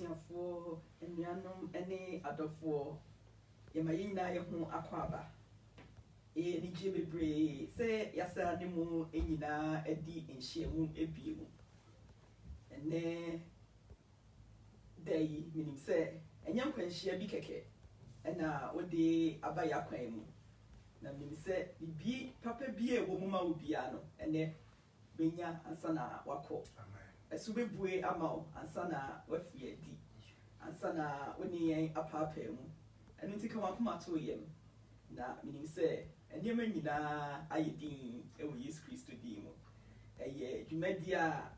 abusuafoɔ anuanom ne adɔfoɔ yɛma yɛn nyinaa yɛ ho akɔ aba ni gye bebree sɛ yɛasa ne mu nyinaa adi nhyiamu ebie mu ɛnɛ da yi menim sɛ ɛnyɛ nkwanhyia bi kɛkɛ ɛna wode aba yɛ akwan mu na menim sɛ bibi papa bi a ɛwɔ mu ma wo biara no ɛnɛ benya ansa na wakɔ ɛso bebue ama wo ansa na wafiri adi ansa na wone yɛn apaapaa mu ɛno nti ka wakoma to yɛm na menim sɛ nneɛma nyinaa ayɛ din ɛwɔ Yesu Kristo din mu ɛyɛ dwumadi a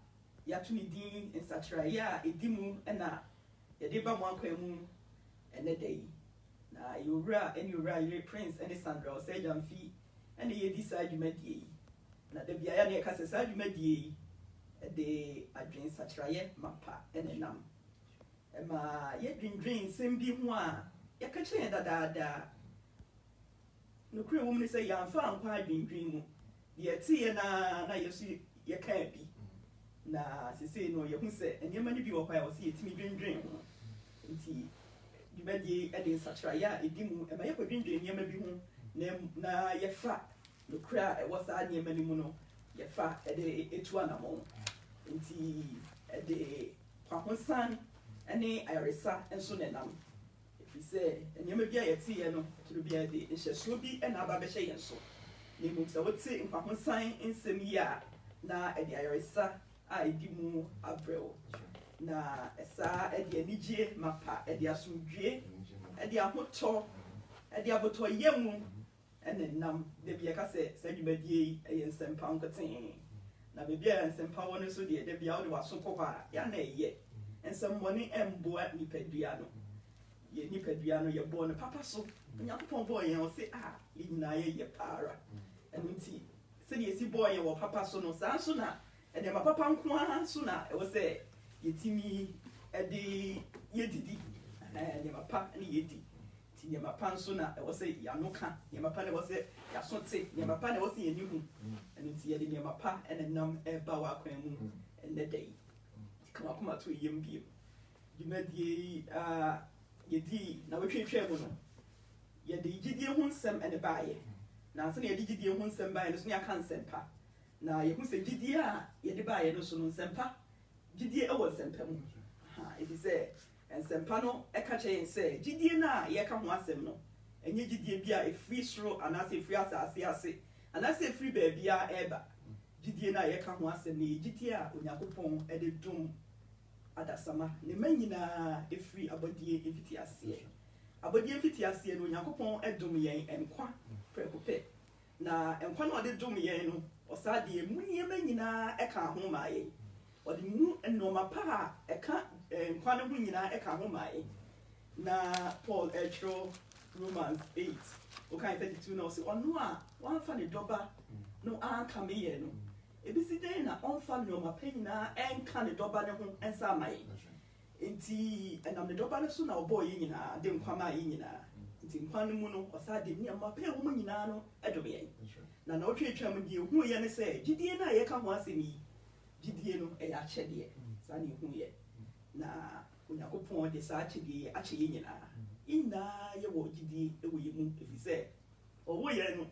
yɛato ne din nsakyerɛeɛ a ɛdi mu ɛna yɛde ba mo akwan mu ɛnɛ da yi na yɛwura ɛne owura yere Prince ɛne Sandra ɔsɛ gyamfi ɛne yɛdi saa dwumadie yi na da biara ne yɛka sɛ saa dwumadie yi ɛde adwen nsakyerɛeɛ mapa ɛne nam ɛma yɛdwendwen nsɛm bi ho a yɛka kyerɛ yɛn dadaada nokura wɔ mu ne sɛ yɛamfa ankɔ adwendwen mu deɛ ɛteeɛ na yɛso yɛkaa bi na sesei no yɛhu sɛ nneɛma no bi wɔ hɔ a wɔsɛ yɛtumi dwendwen ho nti dwumadie ɛde nsakyerɛeɛ a ɛdi mu ɛma yɛkɔdwendwen nneɛma bi ho na yɛfa nokura a ɛwɔ saa nneɛma no mu no yɛfa ɛde ɛtu anammɔn nti ɛde kwahosan ɛne ayaresa nso nenam ɛfiri sɛ nneɛma bi a yɛteeɛ no toro bi a de nhyɛsoɔ bi ɛna aba bɛhyɛ yɛn so na mmom sɛ wote nkwahosan nsɛm yi a na ɛde ayaresa a ɛdi mu abrɛ wo na ɛsaa ɛde anigye mapa ɛde asomdwie ɛde ahotɔ ɛde abotɔyɛ mu ɛne nam da bi yɛka sɛ saa dwumadie yi ɛyɛ nsɛmpa nkotee na baabi a nsɛmpa wɔ no nso deɛ da bia wode waso kɔ hɔ a yɛana ɛyɛ nsɛmmɔne ɛmboa nipadua no yɛ nipadua no yɛbɔɔ no papa so Onyankopɔn bɔɔ yɛn ɔse yɛn nyinaa yɛyɛ paara ɛno nti sɛdeɛ ɛsi bɔɔ yɛn wɔ papa so no saa nso na ɛnneɛma papa nko ara nso na ɛwɔ sɛ yɛtumi ɛde yɛdidi nneɛma pa ne yɛdi nti nneɛma pa nso na ɛwɔ sɛ yɛano ka nneɛma pa na ɛwɔ sɛ yɛaso te nneɛma pa na ɛwɔ sɛ yɛni hu ɛno nti yɛde nneɛma pa ɛna nam ɛba wɔ akwan mu ɛnnɛ da yi ka wakoma to yɛm bio dwumadie yɛdi na wɔtwetwɛ mu no yɛde gyidie ho nsɛm ɛne baayɛ na ansa na yɛde gyidie ho nsɛm baayɛ no so ne yɛaka nsɛmpa na yɛhu sɛ gyidie a yɛde baayɛ no so no nsɛmpa gyidie ɛwɔ nsɛmpa mu ɛfiri sɛ nsɛmpa no ɛka kyerɛ yɛn sɛ gyidie no a yɛka ho asɛm no ɛnyɛ gyidie bi a ɛfiri soro anaasɛ ɛfiri asase ase anaasɛ ɛfiri baabi a ɛreba gyidie no a yɛka ho asɛm no yɛ gyidie a Onyankopɔn ɛde dom adasama ne ma nyinaa ɛfiri abɔdeɛ mfitiaseɛ abɔdeɛ mfitiaseɛ no Onyankopɔn ɛdom yɛn nkwa prɛko pɛ na nkwa no ɔde dom yɛn no ɔsaa deɛ mu nneɛma nyinaa ɛka ho maa yɛn ɔde mu nneɛma pa a ɛka nkwa no ho nyinaa ɛka ho maa yɛn na Paul ɛtwerɛ Romans 8 ɔkan 32 na ɔsɛ ɔno a wɔamfa ne dɔba no anka me yɛ no ebisi den na ɔmfa nneɛma pa nyinaa ɛnka ne dɔba ne ho ɛnsa ama yɛn nti ɛnam ne dɔba no so na ɔbɔɔ yɛn nyinaa de nkwa maa yɛn nyinaa nti nkwa no mu no ɔsaa de nneɛma pa a ɛwɔ mu nyinaa no ɛdom yɛn na ɔtwetwa mu deɛ ɛhu yɛ ne sɛ gyidie no a yɛka ho asɛm yi gyidie no ɛyɛ akyɛdeɛ saa ne ɛhu yɛ na Onyankopɔn de saa akyɛdeɛ akyɛ yɛn nyinaa yɛwɔ gyidie ɛwɔ yɛn mu ɛfiri sɛ ɔwɔ yɛn no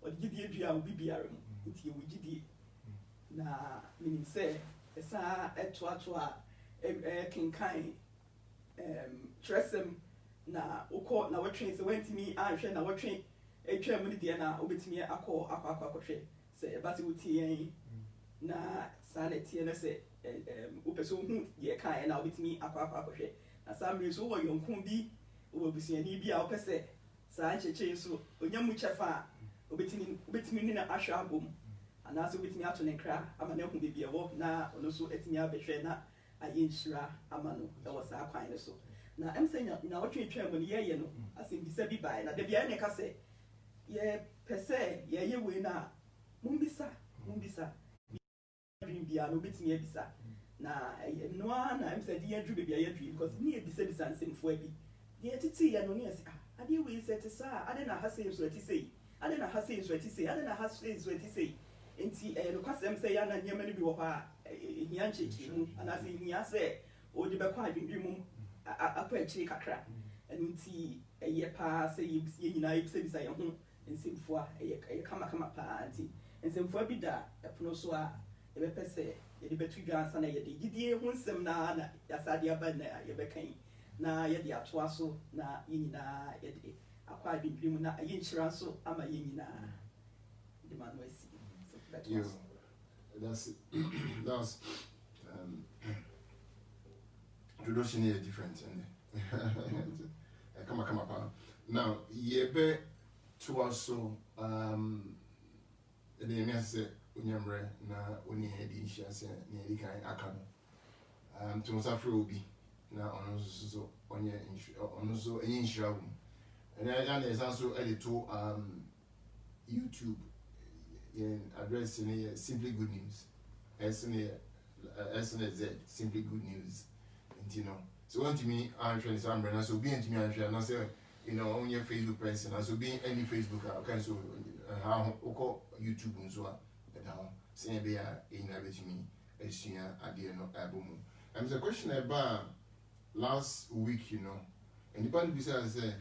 ɔde gyidie dua obi biara mu nti yɛwɔ gyidie na menim sɛ ɛsaa ɛtoato a ɛkenkan kyerɛsɛm na wokɔ na wɔtwe sɛ wantumi anhwɛ na wɔtwe atwa mu no deɛ na wobɛtumi akɔhwɛ sɛ ɛba sɛ wotie yɛn na saa na ɛteɛ no sɛ wopɛ sɛ wohu deɛ kaeɛ na wobɛtumi akɔhwɛ na saa mmere so wowɔ yɔnko bi wowɔ abusuani bi a wopɛ sɛ saa nkyɛkyɛe so ɔnya mu kyɛfa a wobɛtumi ne na ahwɛ abom anaasɛ wobɛtumi ato ne nkra ama no ahu baabi ɛwɔ na ɔno nso atumi abɛhwɛ na ayɛ nhyira ama no ɛwɔ saa kwan no so na ɛm sɛ na wɔtwetwa mu no yɛyɛ no asɛmbisa bi baeɛ na da biara ne ka sɛ yɛpɛ sɛ yɛyɛ wei no a mombisa adwene biara no wobɛtumi abisa na ɛno a na ɛm sɛ de yɛaduru baabi a yɛaduru because ne yɛbisabisa nsɛmfoɔ bi deɛ ɛteteyɛ no ne yɛ sɛ adeɛ wei sɛ te saa ade na ha sei nso ati sei ade na ha sei nso ati sei ade na ha sei nso ati sei nti nokwasɛm sɛ yɛana nneɛma no bi wɔ hɔ a ɛhia nkyɛkyerɛ mu anaasɛ ɛhia sɛ odi bɛkɔ adwendwen mu akɔ akyire kakra ɛno nti ɛyɛ paa sɛ yɛ nyinaa yɛbisabisa yɛn ho nsɛmfua ɛyɛ kama paa nti nsɛmfua bi da ɛpono so a yɛbɛpɛ sɛ yɛde bɛto dwa ansa na yɛde gyidie ho nsɛm na yɛasade aba na yɛbɛkan na yɛde atoa so na yɛn nyinaa yɛde akɔ adwendwen mu na ɛyɛ nhyira nso ama yɛn nyinaa de ma no asi that's introduction is different come on. Now yebe to also the name say unyamre na oni edi nhia se na edi kan aka no to musafre obi na ono so onye ono so enye nhira wo and ya na esanso edit to YouTube in address in Simply Good News SNZ Simply Good News you know so want to me I'm trying to umbrella so being to me I'm trying to say on your Facebook person so being any Facebook okay so how YouTube and so how say be in with me esua ade no album and the question about last week and the part besides say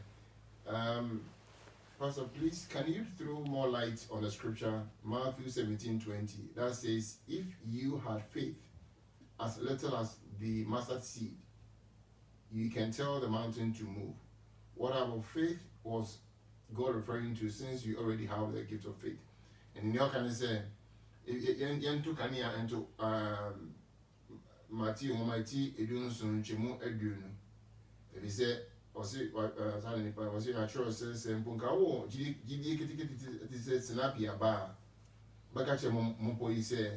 Pastor, please, can you throw more light on the scripture, Matthew 17:20, that says, if you had faith as little as the mustard seed, you can tell the mountain to move. What about faith was God referring to, since you already have the gift of faith? And in your kind of say, Yantu Kania and to Matthew Almighty, Edunson Chemu Edunu. If he said, was it natural sense and Punkawo, Gidi Sinapia Bar, Bakacha Mopo say,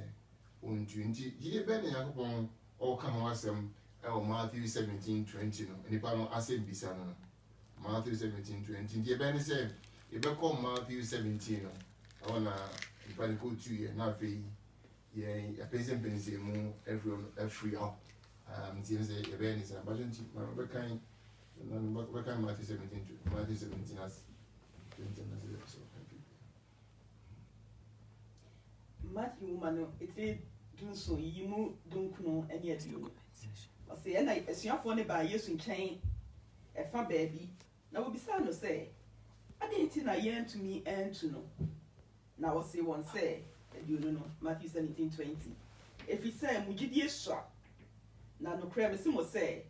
Untunti, Gidi Ben Yakupon, or Kamawasam, or Matthew 17:20, and the Pano Asim Bisano, Matthew 17:20. The Ben said, if I call Matthew 17, I want to go to you, and I feel, a patient penny more every hour. Seems a Ben is a budget, my kind. What kind of Matthew 17 has 20 so Matthew Mano, it did do so, you don't know any of you. I say, and I assume for by years in chain a far baby. Now, will be sad to say, I didn't think I yearn to me and to know. Now, I'll say one say, and you know, Matthew 17:20. If he said, Mujidi is shot, now no cream will say.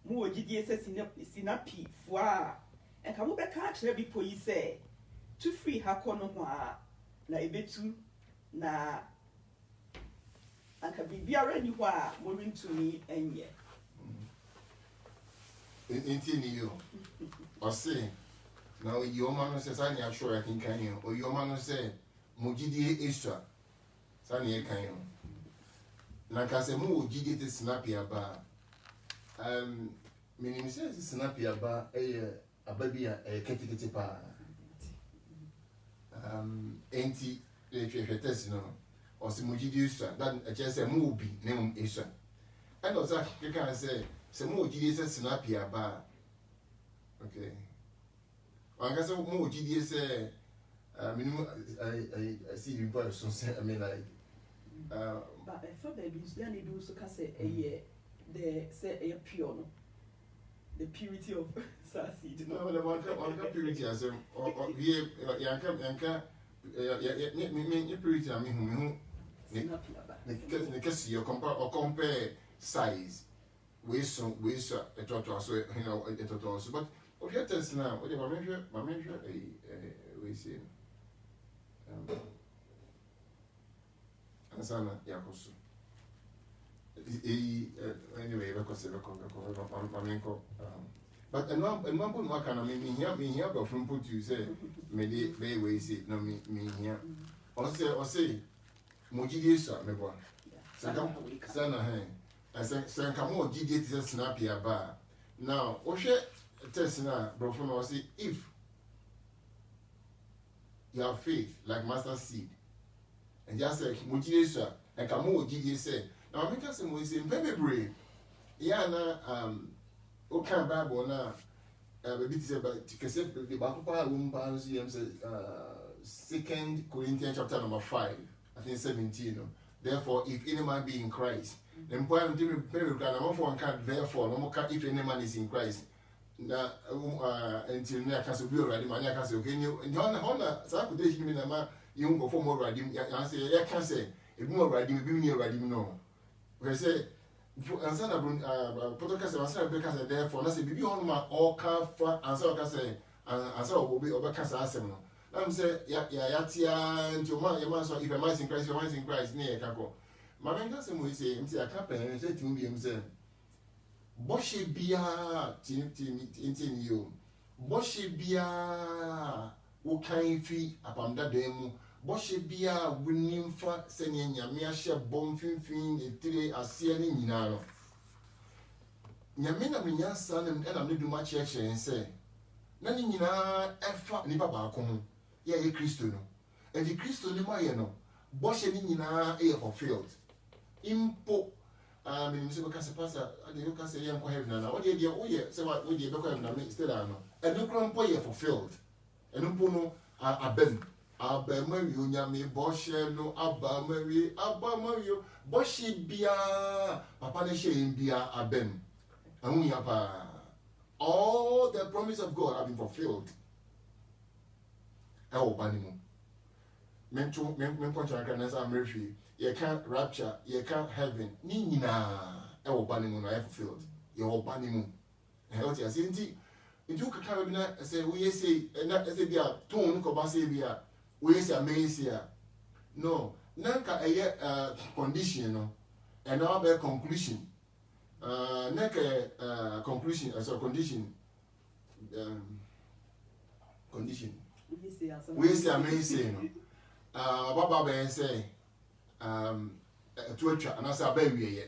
Mu ogidie se sinapi foa enka mo beka akere bi po yi se to free ha kɔ no ho a na ebetu na anka bibiara ni ho a mo rentumi enye enti ni yo o se na yo ma no se sa ni asho ya kinkan yo o yo ma no se mo gidie extra sa ni e kan yo na ka se mo ogidie te sinapi aba meaning says snappy about a baby a ketty pa anti test or Simujidi that a chess a movie name Isha. And also, you can say, Samuji is a snappy about okay. I guess more GDS minimum I see you person say, I mean, like, but I thought they do so can say a year. The say a pure, the purity of sausage. No, the one purity as here, Yanka, purity. I mean, you compare size, we so a total, so a total. But what you test now, what my measure, we say, Ansana Yakosu. Anyway, but and one put more kind of me here, but from put you say, maybe way say, no, me here. Or say, Mojidisa, me boy. Sana, I said, come on, GD is snappy bar. Now, Osha test now, bro, from us, if you have faith like master seed, and just say, Mojidisa, and come on, GD say. Now, I think we say very brave. Yeah, na okay, Bible na maybe say about the Bible woman say 2 Corinthians chapter number 5, I think 17. Therefore, if any man be in Christ, The point of the phone card, therefore, no more if any man is in Christ. Now, until near Castle Bill, Radimania Castle, can you? And Honor, Saturday, you mean a man, you won't go for more Radim. I say, I can't say, if more Radim, be near Radim, no. We say, and son of Potocas and Sarah Becas, therefore, I say, be on my all car for answer, I say, and so will be over Casa Assemble. I'm say, Yatia, and your man, so if a man in Christ, your man in Christ, near Caco. My man doesn't say, I can't pay, and say to me himself. Boshe bia tintin you. Boshe bia wo kan fi apamda dan mu. Boshe bia wonim fa sene nyame ahye bom finfin etire ase ne nyina no. Nyame na menyansa na me duma cheche nse. Na ne nyina efa nipa ba ko ho. Ye Kristo no. E di Kristo ne maye no. Boshe ne nyina e fulfilled. Impo minister because pastor the you can say young heaven now what dey oh yeah say what we dey because na me still no and no crumpo ye fulfilled and no no abem abem wi onyame boshe no abamawi boshe bia papa ne she bia abem ahu ya pa all the promise of God have been fulfilled e wo bani mu men poncha kan na sa merfi you can't rapture, you can't heaven. Ni nyina e wo bani mu na e fulfilled. You wo bani mu. E o ti ase nti nti ka ka na say we say na say bia ton ko ba say bia we say amazing. No, na ka condition no. And now be conclusion. Na ka conclusion so condition condition. We say amazing no. Baba be say to atwa na sa ba wiye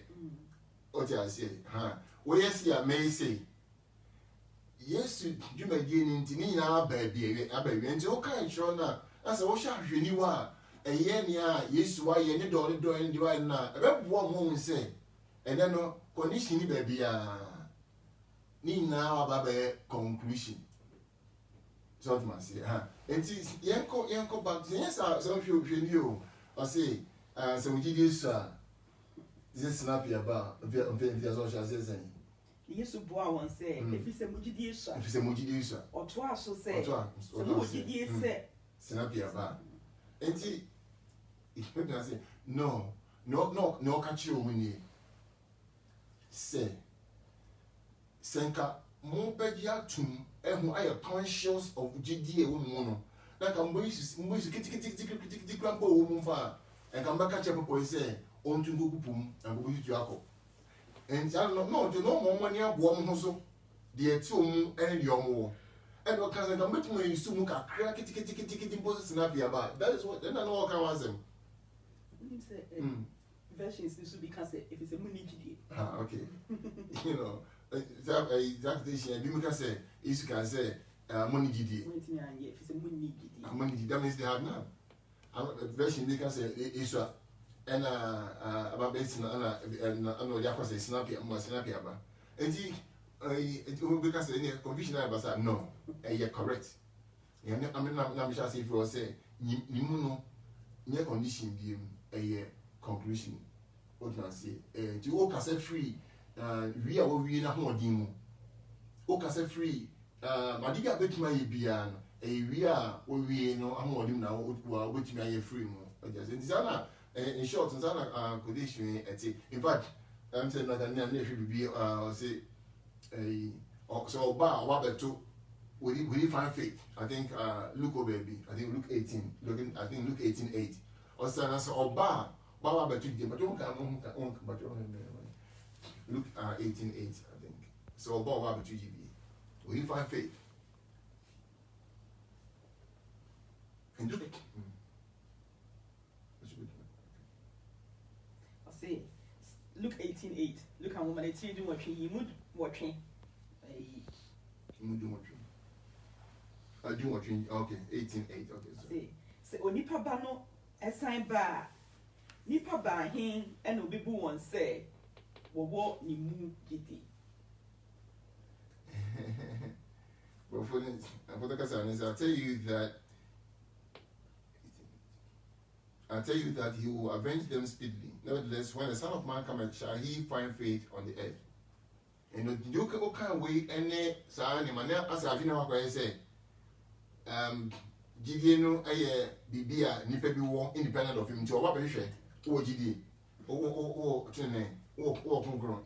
o ti ase ha wo yes ya me say yesu dwumadi ni nti ni nyina ba biye nti o kan chro na asa wo sha hwani wa eye ne a yesu wa ye ne do ndi wa na e be bo mo nse ene no condition ni ba bia ni nyina ba ba conclusion so to say ha nti yenko back yes so hwani o say so we did this snap here ba via social say Yesu boa won say if you say mujidi so if you say mujidi so oto aso say so mujidi say snap here ba enti if people say no catch you money say senka mo begia tum ehu aye conscious of gidi e wo mu no na ka mbo isu kiti krampo wo mu fa and come back at your people say, on to go boom and go to Jacob. And I don't know, you know, more money up warm also, the two and your more. And what can I come with me? You soon crack it, imposes snappy about. That is what then I know what can was them. Versions this will be cancelled if it's a money GD. Ah, okay. You know, that this year, you can say, is you can say, money GD. If it's a money GD. Money GD, that means they have now. Version they can say Isra and about basing and no yakwa say snappy about. And it will because any confusion about no, you're correct. I mean, I'm just if you say Nimuno near condition be a conclusion. What can I say? To all cassette free, we are we in a home demo. All cassette free, Madiga bet my bian. We are we know I'm more now which may free more. Zana in short, Zana could issue at it. In fact, I'm saying that I should be say a so bar what two we find faith. I think Luke baby, I think Luke 18, I think Luke 18:8. Or Sana so bar Baba but don't come but Luke 18:8, I think. So Baba but we find faith. And look, I say, Luke 18:8. Look at woman, it's doing what you would watching. You do watching. I do watching. Okay, 18:8. Okay. Say, Nipa Bano, a sign bar. Nipa ba him and Obibu one say, Wobo ni mu gidi. But for the I'll tell you that. I tell you that he will avenge them speedily. Nevertheless, when the Son of Man cometh, shall he find faith on the earth? And you can't wait any sign. As I've been say, Gideon, Bibia, Nipa be war independent of him to what be share. Oh, Gideon,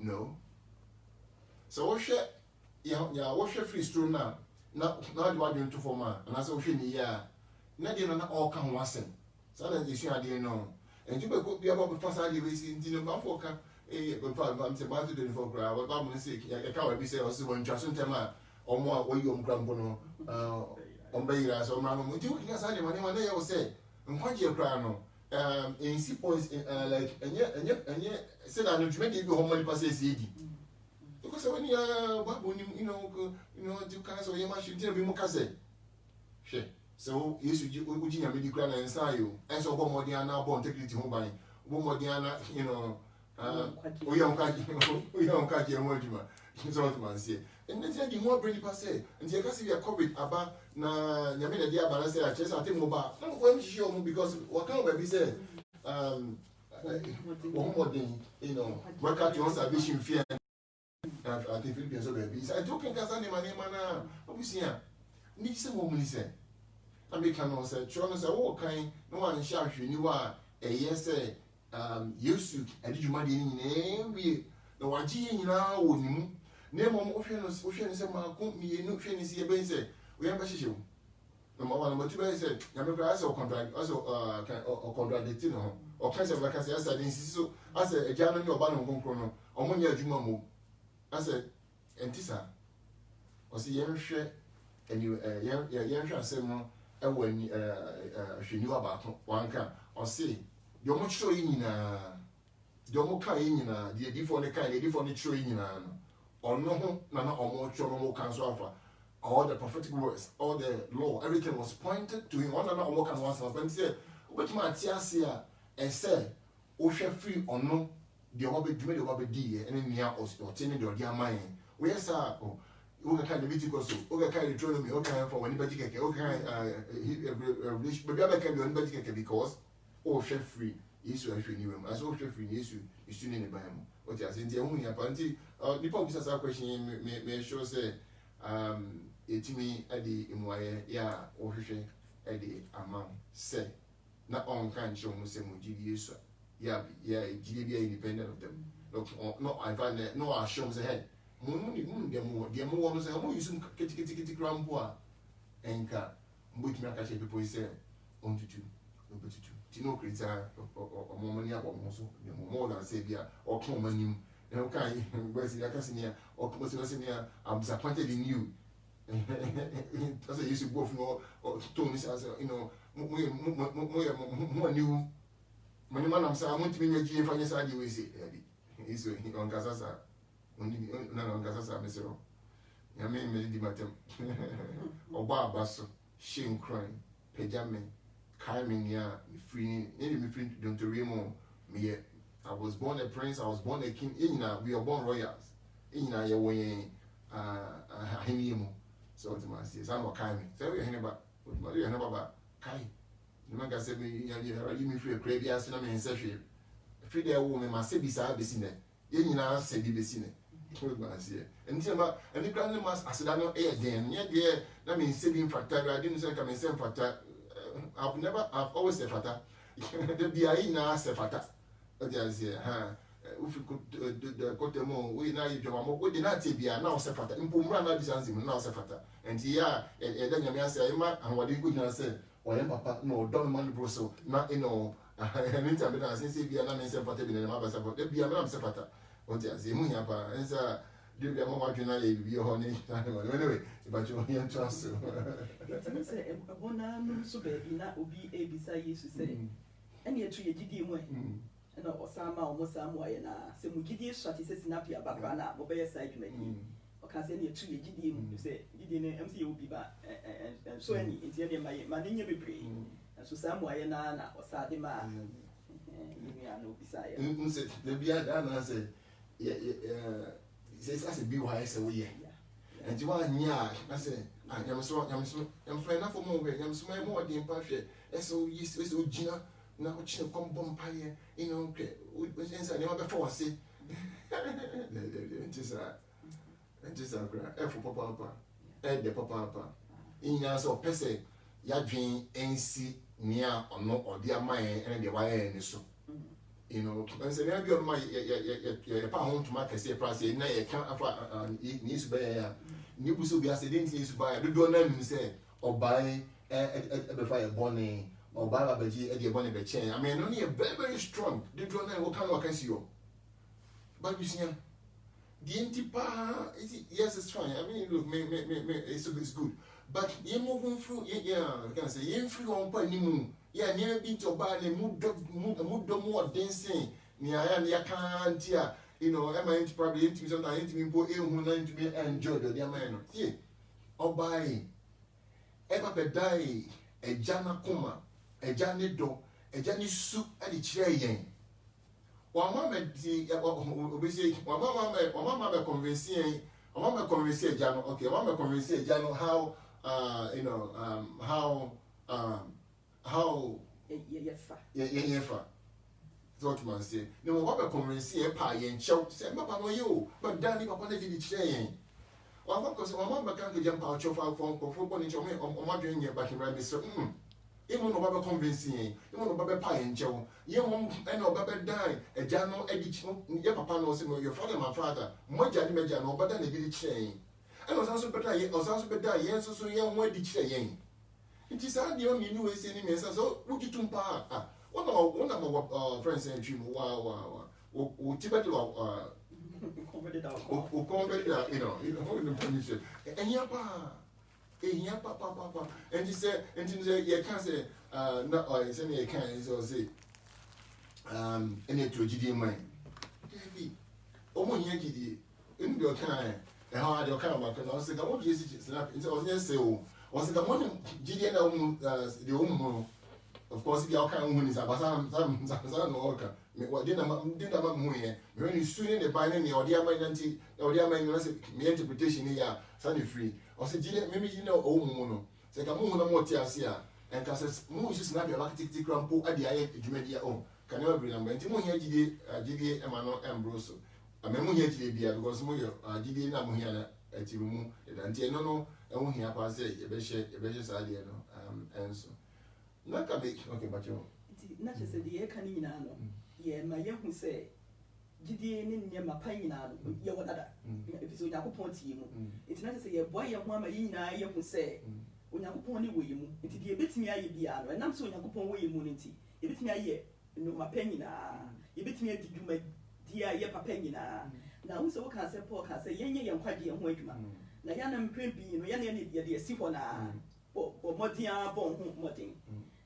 no. So, what share, what share free stream now? Now, you are doing to form, and as a yeah, not in all can wasn't. So that you see, I didn't know. And you could be about the first idea we see in the Bamfoka. I'm about to do for crowd. What I'm sick, I can't be say also when Jason Tema or more or you grumble on Bayras or Mamma. You can say money one day I will say, and what you crown in sea points like and yet said I'm not making you home money passes easy. Because when you are, you know, you can't so you must be more cassette. So, yes, you would you medical and say you, and so one Modiana born take it home by one Modiana, you know, we don't catch your Mojima. It's all man say. And then you more bring passe, and you can see your COVID about na Yamina Dia Balance, I just I think mobile. I'm going to show because what kind of be said, one more thing, you know, work out your salvation fear. I think Philippines over be. I took in Casani, my name, and obviously, need some woman say. I make an answer, Chronos, all kind, no one shall you are a yes, you suit, and did you money in every no one tea now, wouldn't you? Name on ocean is a mark, me, no train is here, say, we have a show. Number one, number two, I said, Yamagra or contract, also contradicting or kinds of like I said, I so as a January or Bannon Chrono, or 1 year Jumamu. I said, and Tissa, or see, young share, and you, young share, say, when she knew about one can, or say, you're much so in Domo Kain, the different kind, the different train, or no, none or more trouble can all the prophetic words, all the law, everything was pointed to him. One another more can once when said, which my teasia and said, O shall free or no, the Obi Jimmy Obi D, and in near us or tenant or dear mine. Where, sir? Oga kind of Leviticus, Oga kind of Deuteronomy, Oga for anybody can, Oga, maybe I can do anybody can because, oh, chef free, issue I free new, as all chef free issue is soon in the Bible. What you are saying, the only apparently, the public has a question, may show say, me at the Imway, ya, or at the amount, say, not on kind show Muslim GDS, yeah, GDB independent of them. No, I find that no, I show ahead. The more ones are more using kitty grandpa and car, which make a people say, on to two, number two. Tino Crita or money up more than Sabia or Common, and okay, where's the Cassinia or Commosia, I'm disappointed in you. As I used to both know or Tony says, you know, more new. My man, I'm saying, I want to be a GM for your side, you will say, he's on Casasa. Only on Casasa, Mr. Yamin Medimatem or Barbasso, Shin crying, Pejame, Carmen, ya, free, me free, don't to Remo, me. I was born a prince, I was born a king, we are born royals. Ina, your way, Hinimu. So, to my says, I'm not Carmen. So, we're hearing about what you're about Kai. The man said, you me free a crazy ass in a man, session. Free their woman, my Sebisa, Bessine. You know, said the Bessine. And the grandmas, I said, I know air then, yet, dear, that means saving factor. I didn't say come and send factor. I've always said factor. The BIE now said factor. But there's here, if you could do the Cotemo, we now you do we did not say be now said factor. In Pumrana, this answer now said factor. And here, and then you may say, and what you could say, or Papa, no, don't man broso, not in all. And in time, I say, be a man said factor in the mother support. There be a man said factor. What you say, Munyapa, and sir. Do you more marginally be honey? Anyway, but you're here to us. A bona so baby, that will be a beside you to say. And yet, you did him way. And Osama almost somewhere, and some giddy shot is a snappy about Rana, or by a side you may. Or can send you to you, you say, you didn't MC will be back, and so any Indian my name will be free. And so somewhere, Nana or Sadima, you are no beside. The Biadana said, says, I said, be wise away. And you are near, I said, I'm so, I'm flying up for more, I'm so more than perfect. And so, yes, so Gina, na ochine kom bom paye you know okay inside never before say ntisa kra e for papa e de papa inya so pese ya dwen ensi nia ono odi amaye ene de waye ni so you know and say na bi on ma ye pa hon to ma kese price na ye kan afa ni su ba ya ni buso bi ase den ti su ba ya do na mi say obai be fa ye boni obai ba beji e de boni be chen I mean no ne very strong the do na wo kan wo kan si yo but you see the antipa yes it's fine I mean look me it's good but you moving through yeah can say you free on pa ni mu yeah near be to ba na mu do more dancing ni aya na kan tia you know am I probably into sometimes into me po hu na into me enjoy the man no yeah obai e ba be dai e jana koma e jana do e jana su e di kire yen Wama me di obisi wama me convince Jano okay wama me convince Jano how you know how yefa so to man say no wama me convince e pa yen chew say papa no yo but dani papa na di kire yen wama ko say wama me kan ke jampa chofa for boni chow me o ma dwen yen back in right so even no baba convince yen even no baba pa yen chew yen won and no baba die e ja no e di ye papa no say no your father my father mo ja ni me ja no baba na di kire yen and osanso beta yen osanso beta yen so yen won di kire yen nti sa de o mi ni we say ni me so wuki tumpa one of my friends and you wa tibet wa converted you know the permission and ya pa ehia papa and he say you can say not or say you can so say any to gidi man David omo hia gidi in the kind e ha de kind ma kan o say ga mo bi esi snap nti o say say o say ga mo gidi na the of course the kind who is abasa some no oka me what did na mu here me when you soon the bind ne odi amai nanti odi amai no say me interpretation here stand free o say gidi me you know o mu no say ka mu na mo ti ase a en ka say mu just na be like tik rampo adi aye adwumadi o ka never bring number nti mu here gidi e ma no embroso me mu here gidi bia because mu yo gidi na mu here na ati mu nti no e mu here pa say e be she sa de no enso Naka be okay, but you. Not just the air canina, ye, my young who say, Gideon in my pina, ye what other. If it's Unako Ponti, it's not to say a boy, young mamma, you who say, Unako Pony William, it is a bit me I be and I'm so Unako William Munity. If it's me a year, no, my penina, you bit me you my dear ye papenina. Now, so can say, poor can say, young quite young wakeman. Nayanam Primpy, no yan the Sipona, or Modia Bon Modding.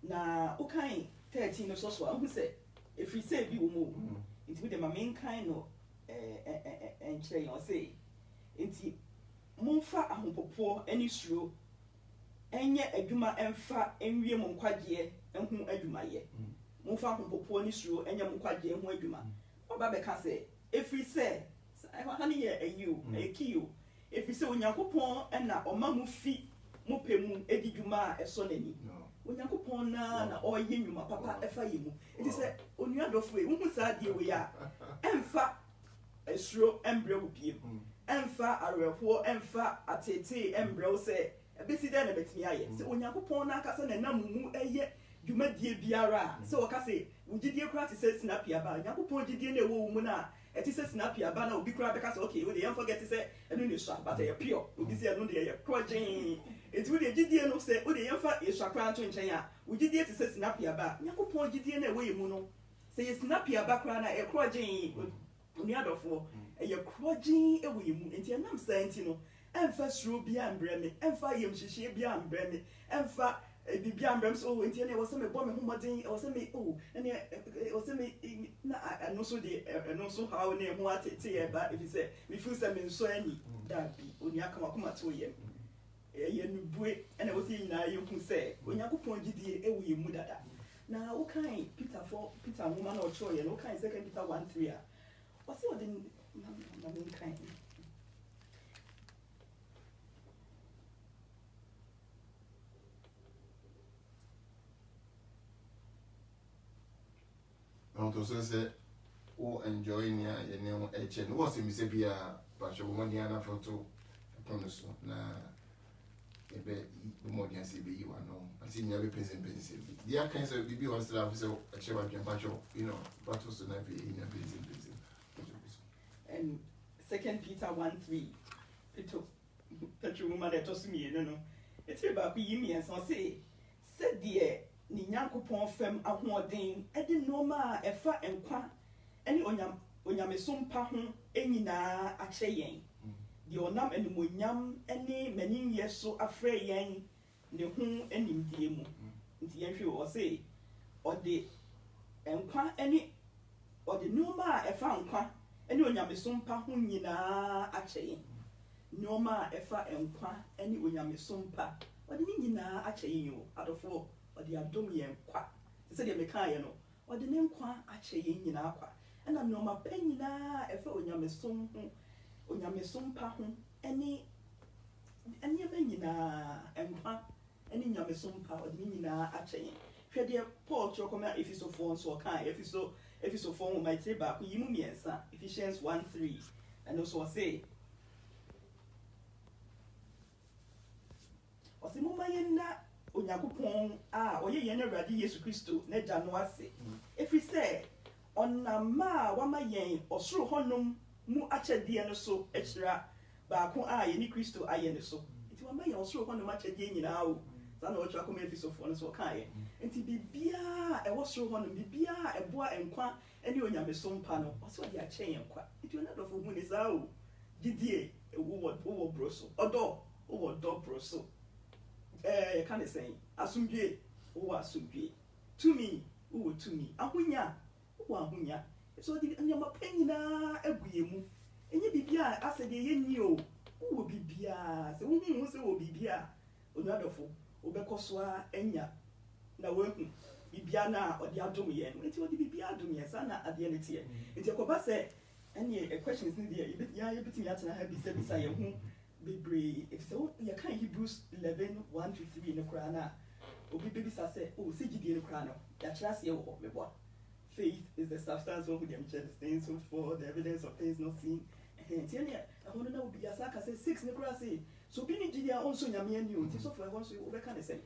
Na okay 13 no so who say if we say bi wo mo it with the main kind no enche yon say enti momfa ahopopo ani suro enye adwuma emfa enwie mo nkwaje ehu adwuma ye momfa ahopopo ani suro enye mo nkwaje ehu adwuma oba be ka say if we say hani ye ayu ekiyo if we say onyankopon na oma mu fi mo pemu edidwuma eso nani Onyankopon na oye nyuma papa efa yemu it say onua dofwe hu sa de we ya emfa esuro embre obiem emfa areho emfa atete embre wo say ebesi de na betimi aye say Onyankopon na aka say na namumu eye dwumadie biara say waka say wugidie kura te say sinapia ba Onyankopon gidie na ewo mu na eti say sinapia ba na obi kura be ka say okay we dey forget say enu ne so but e pure obi say enu de ye projin eti we dey gidie no say we dey yemfa esakra nto nchen a we gidie te say sinapia ba Onyankopon gidie na ewo yemu no say ye sinapia ba kura na e projin oni adofo e ye projin ewo yemu enti enam say enti no emfa suro bia mbre me emfa yem hihie bia mbre me emfa bibia mbrem so enti na e was me bo me homodin e was me ene e was me na no so de no so how na ho atete e ba if say we feel say me so ani that bi oni aka makoma to yem ye nubue ene wo se nyina ye hu say Onyankopon gidie ewo yemu dada na wo kan Peter woman na o cho ye no kan 2 Peter 1:3 a what's what den na me kan want to say o enjoy nia ye ne o eche no was me say bia ba cho mo nia na photo promise na ebe mo nia say be you no asi nia be person dia kan say bibi on still say eche ba dwen pa cho battle so na be ina person and 2 Peter 1:3 Petro woman that toss me no it's about be me and so say said the ni nyankopon fam ahoden e de noma efa enkwa ene onyamesompa ho enyina ache yen de onam enimonyam ene manin yeso afre yen ne ho enimdie mu nti yenhwe o say ode enkwa ene ode noma efa enkwa ene onyamesompa ho nyina ache yen noma efa enkwa ene onyamesompa ode nyina ache yen o adofo ode adom yen kwa se de meka ye no ode ne nkwa ache yen nyina akwa ena noma panyina efa onyamesompa ho ene nyina enkwa ene nyamesompa ode nyina ache yen hwede Paul chokoma Efeso 4 so kan Efeso 4 wo mai ba ko yimu miensa Ephesians 1:3 and also say osimu mayena Onyakopon oye yen Awurade Yesu Kristo na gya no ase efi se onama wama yen osoro honom mu akyɛdeɛ no so ekyira baako ye ni Kristo aye ne so nti wama yen osoro honom akyɛdeɛ nyinaa o sa na ɔtwa kɔma Efesofo no so kan ye nti bibia ɛwɔ soro honom bibia ɛboa enkwa ɛne onyamesompa no ɔso de akyɛ yen kwa nti ona dɔfo hu ne saa o gidie wo bro so ɔdɔ wo dɔ bro so can say asumdwe wo asumdwe to me wo to me ahonya wo ahonya so the nyama panyina aguye mu enye bibia asede ye ni o wo bibia se wo hu se wo bibia onadofo obekoso a enya na wo hu bibia na odi adom ye no enti odi bibia adom ye sana ade ne tie enti akoba se any questions ni there you betimi atena ha bi se bisa ye hu bebre if so you can Hebrews 11:1-3 no krana obi baby say oh se gidie no krana ya kira se wo mebo faith is the substance of them things hoped for the evidence of things not seen tiene I want to know be asaka say 6 no krana say so bi ni gidie onso nyame ani o ti so for won so we can say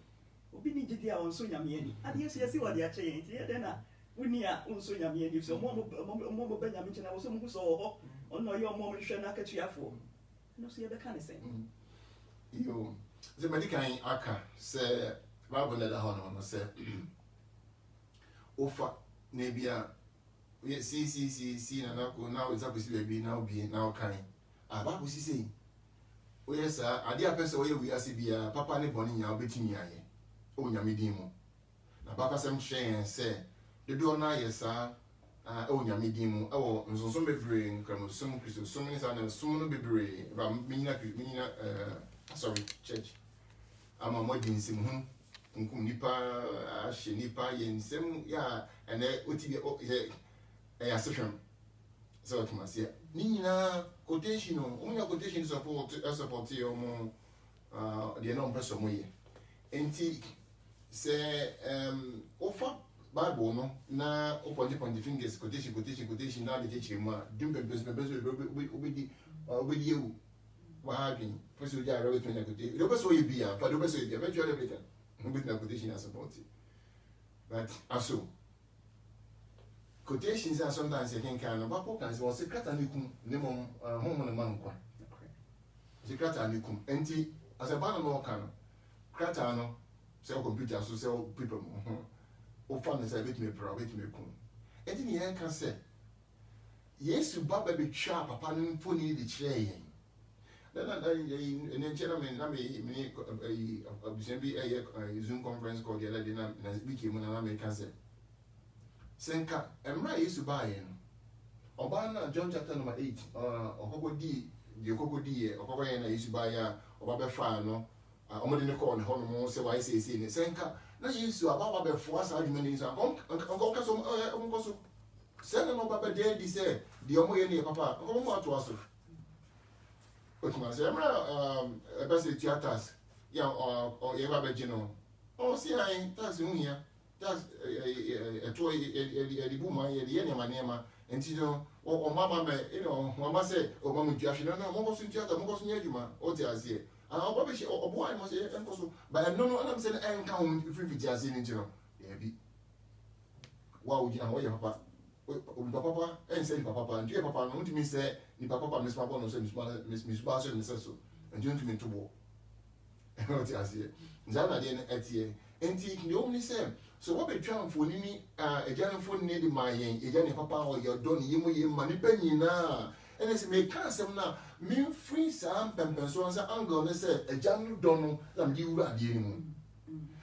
obi ni gidie onso nyame ani ade so yesi wo de ache yen ti de na woni a onso nyame ani so mo be nyame chena wo so mu so ho onno ye mo hwe na akatuafo no see the kind of thing. Yo, the medical aka say Bible let no say Ofa nebia we see na ko now is up be now be now kind. Bible say o yes sir ade apese o ye wi ase bia papa ne boni nya obetimi aye o nyame din mu na papa sem hyen say de do na yes sir o nyame din mu ewo nsonso bebre nkramosom Kristo som ni sa na som no bebre ba minina sorry church ama modin sim hu nkum nipa ahye nipa ye nsem ya ene otibi ya sehwem so otumasia ni nyina quotation no omunya quotation support yo mo de no mpeso mo ye enti se ofa Bible no na point fingers quotation na de chiri mu a dum bebeso obedi ewu wa hadwin fosi oja ara wetu na quotation do beso ye bia fa do beso ye bia eventually later obedi na quotation as support but also quotations are sometimes you can no bako kan se secret anikum ne mom homo ne man kwa secret anikum enti as a ban no kan krata no se computer so se people mo o fan say bit me pro bit me kun enti ne yan kan say Yesu baba be twa papa no mfoni de kire yen na ene chera me na me abusen bi Zoom conference call the other day na speak mu na me kan say senka emra Yesu ba yen oba na John chapter number 8 okokodi yen na Yesu ba ya oba be fa no omode ne call ne ho no se why say ne senka na Yesu ababa be fo asa adwuma ni so akon ka so se na no baba de di se di omo ye ne papa akon mo ato aso okuma se emra ebe se theaters ya o ye baba gino o si ai tax hu hia that's a toy a boomer the enema and you know or mama mama say or mama Josh no more soon theater more soon yuma or tears here and I'll probably or boy must say and also but no I'm saying and count free tears in you know yeah be wow you know your papa papa and say papa and your papa no to me say ni papa miss papa no say miss bass and so and you to me to war what tears here Zana den etie enti the only same so what be try for ni agyan for ni di ma yen agyan papa o your don yimu yimma ni panyina ene se me ka asem na me free sam pempenso ansa angle ne se agyan don no na me di wura ade ni mu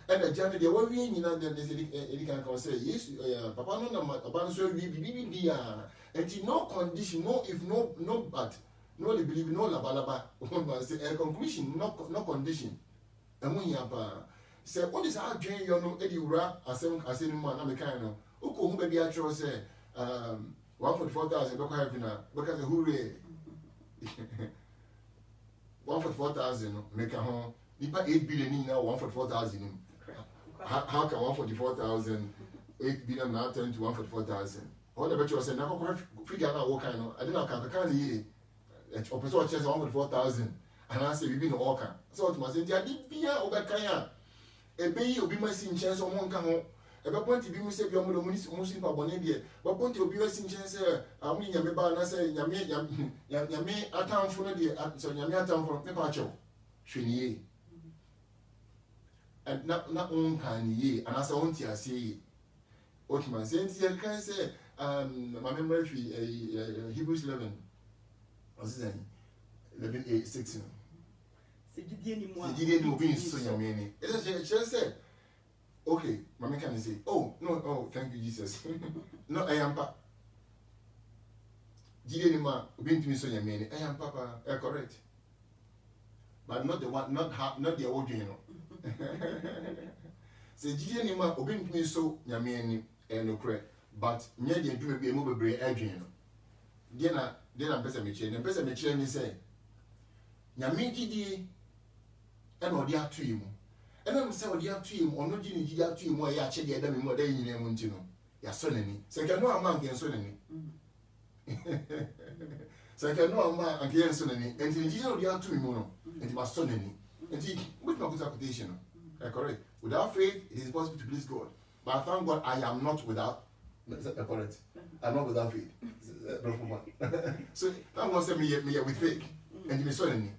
ene agyan de wa wie nyina de se edi kan ka say yes papa no na papa no so wi bi enti no condition no if no but no they believe no labalaba say a conclusion no condition emu yaba say what is our dream you know edi wura asem man na me kan no uko hu ba bi a tro say 144,000 go have na because hooray 144,000 make a home nipa 8 billion in now 144,000 how can 144,000 8 billion now turn to 144,000 all the better say na ko figure na what kind no I didn't can ye o person chance 144,000 and I say we be no all can so what must say dia bia obekan a ebe yi obi ma si chance o mo nka ho ebe point bi mu se bi o mo do mu si pa bone de ba point obi wa si chance amu nyame ba na say nyame atamfo no de so nyame atamfo me pa chew hweniye and na on kan ye and asa on ti ase ye what man say nti kan say my memory Hebrews 11 was it 11:6 Sigidie ni mo bi so nyame ni it just say okay mama can say oh no oh thank you Jesus no I am pa gidie ni ma obi ntimi so nyame ni I am papa correct but not the one not the old you know say gidie ni ma obi ntimi so nyame ni no correct but nya de adwuma bi emu bebre adwen no de na pesa me kire ni say nyame gidie and odi atu yi mu ena me say odi atu yi mu ono gi ni gidi atu yi mu ya che de da me mu da yin mu nti no ya so nani se ke no ama nke so nani se ke no ama nke so nani enti gidi odi atu yi mu no enti ma so nani enti with my good quotation correct without faith it is possible to please God but I thank God I am not without correct I'm not without faith so that was me with faith and me so nani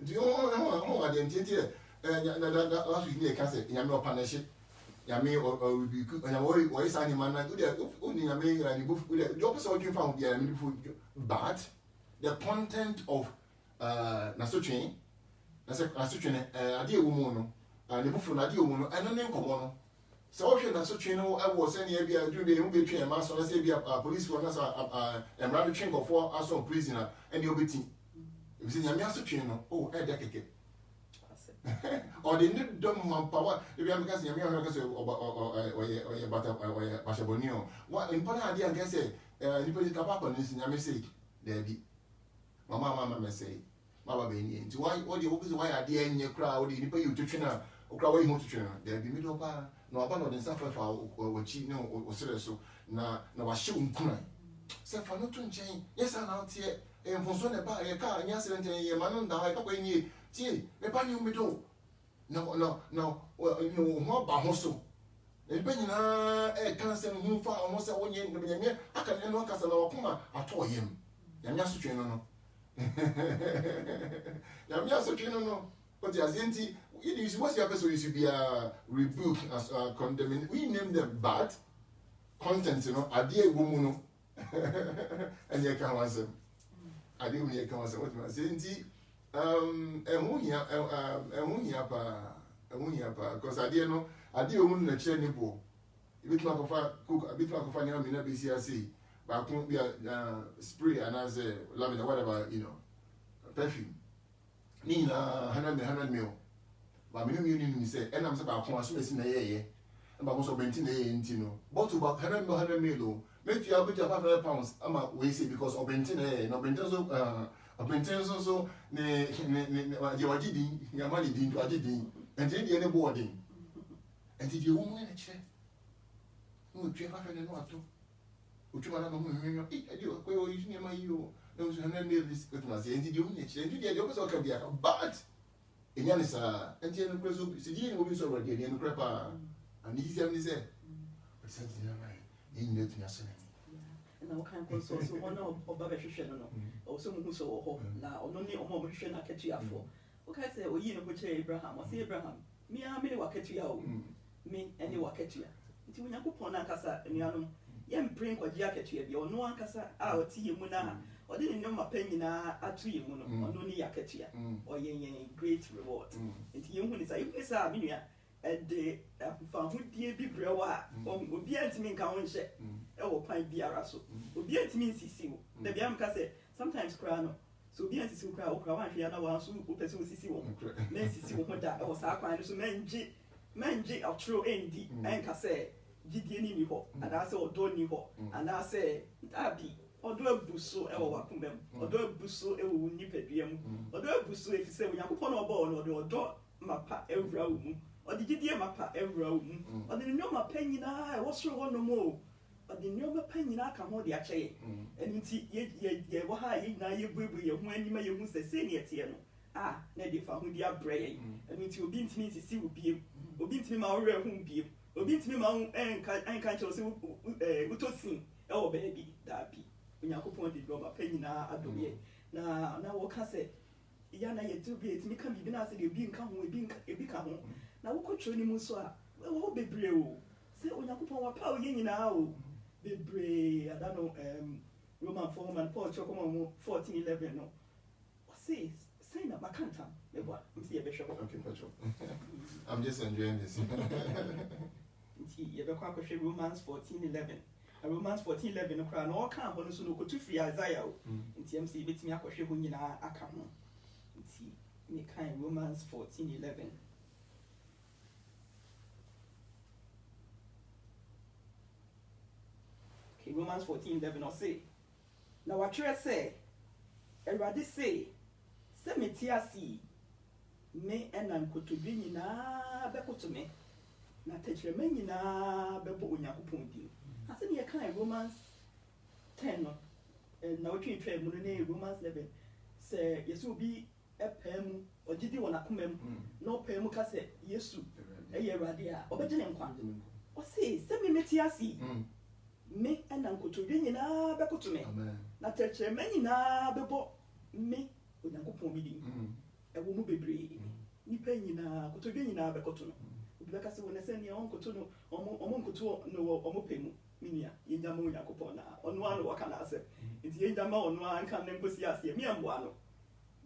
do you know what the intent here last week near cancer nyame opaneship nyame o be nyame o is animal na do there only nyame na the book the opposite of found there but the content of na so train ade ewu mu no ne bufu na ade ewu no eno ne nkomo no so o hwe na so train no e wo se ne bia do be mu be twen ma so na se bia police for na so emrado train go for aso prisoner and the obeti if say nyame aso train no oh e de keke or the need dom man power if you because nyame o because o bata o bashaboni o what important idea can say ni poli kapapa ni nyame say there be mama me say mama be ni nti why what the why idea nye kra o di ni pa you to twena o kra why mu to twena there be middle pa no aba no den safa fa o chi no o sere so na wa hye nkuna se fa no to nchen yes na tie mfonso ne ba ye ka nya sere nten ye ma no nda ha ka kwa ni tie me ba ni middle no ho ba ho so e ba nyina e kan se hu fa ho se wonye nyame aka ne no aka se na wakoma ato yem nyame aso twen no nyame aso twen no but as enti you see what's your person you should be rebuke as condemning we name them bad content you know ade egbomu no and you can answer ade we can answer what you say enti emu hia pa because ade no ade omu na kire ni bo ibitu akofa cook ibitu akofa ni amina be see say ba kun be spray and as lavender whatever you know perfume ni na 100 mil ba me ni say enam say ba kun aso esi na yeye ba ko so benti na yeye nti no bottle ba 100 mil o make you about 500 pounds ama we say because obenti na yeye no benti so obenti so ne je wajidi ya mali din to ajidi enti dey ne boarding enti dey woman na kire no twa fa fe no ato otwa na no ho hwenyo edi o ko yi ni ma yi o no so na me this ko ma se enti di o ni che enti di o so ka bia but enya ni sa enti en ko so si di ni obi so ro di en ko pa ani yi se ni se o se di na mai ni ni tu nya se na wo kan ko so one of ba be hwehwe no o so mu so wo ho na ono ni o mo hwehwe na ketuafo o kai se o yi no ko kire Abraham o se Abraham mi a me ni waketua o me ene waketua nti Onyankopon na nkasa nuanom ye mpre nkwagia ketua bi ono ankasa a o ti yemu na o de ne ma panyina atu yemu no ono ni yaketua o yen great reward nti ye hu ni sa me nua ede fa ho die bi brewa obi antimi nka ho nhye e wo kwan biara so obi antimi nsisi wo da bia mka se sometimes kra no so obi antisi kra wo kra wan hwe na wan so wo pese wo sisi wo na nsisi wo ho da e wo sa kwan so manje outro endi enka se gidie ni ho ana se odo ni ho ana se abi odo abuso e wo wakomam odo abuso e wo nipadua mu odo abuso e fi se Onyankopon no obo no odo mapa ewura wo mu Odidie mapa ewura wo mu odi nyoma panyina e wo soro wo no mo odi nyoma panyina ka ho de akyeye enti ye wo ha ye na ye buebu ye ho anima ye hu sese ne etie no na de fa ho di abreye enti obi ntimi nsisi wo biem obi ntimi ma wo re hu biem obi ntimi ma enka nche wo se utosin e wo baabi da bi Onyankopon de nyoma panyina adoye na wo ka se ya na ye tu bi etimi ka bibi na se de bi nka ho ebi ka ho na wokotro ni mu so a wo bebre o se Onyankopon wa pa o ye nyina o bebre adano Roman 4 man Paul chokoma mu 14:11 no o say na makanta me bo msi ye be hwe okay pacho I'm just enjoying this nti ye be kwa hwe Romans 14:11 Romans 14:11 no kra no ka ho no so no kotu free Isaiah o nti am se betimi akohwe ho nyina aka ho nti me kan Romans 14:11 Romans 14:11 or say now what you say Erade say semetiasi me enam kotobi nyina bekoto me na techrema nyina bebo Onyankopon di ase ne kan Romans 10 no na otwe twa mu ne Romans 11 say yesu obi epam ogidi wona komam na opam ka say yesu eye Erade a obegye ne nkwa o say semetiasi me enam kotobi nyina bekoto me na techrema nyina bebo me Onyankopon bi di ewo mu bebre nipa nyina kotobi nyina bekoto no obi beka se wona se ne onkoto no omo nkoto no omo pemu minia yenjama Onyankopon na ono ano waka na ase nti yenjama ono anka ne nkosi ase mi amboa no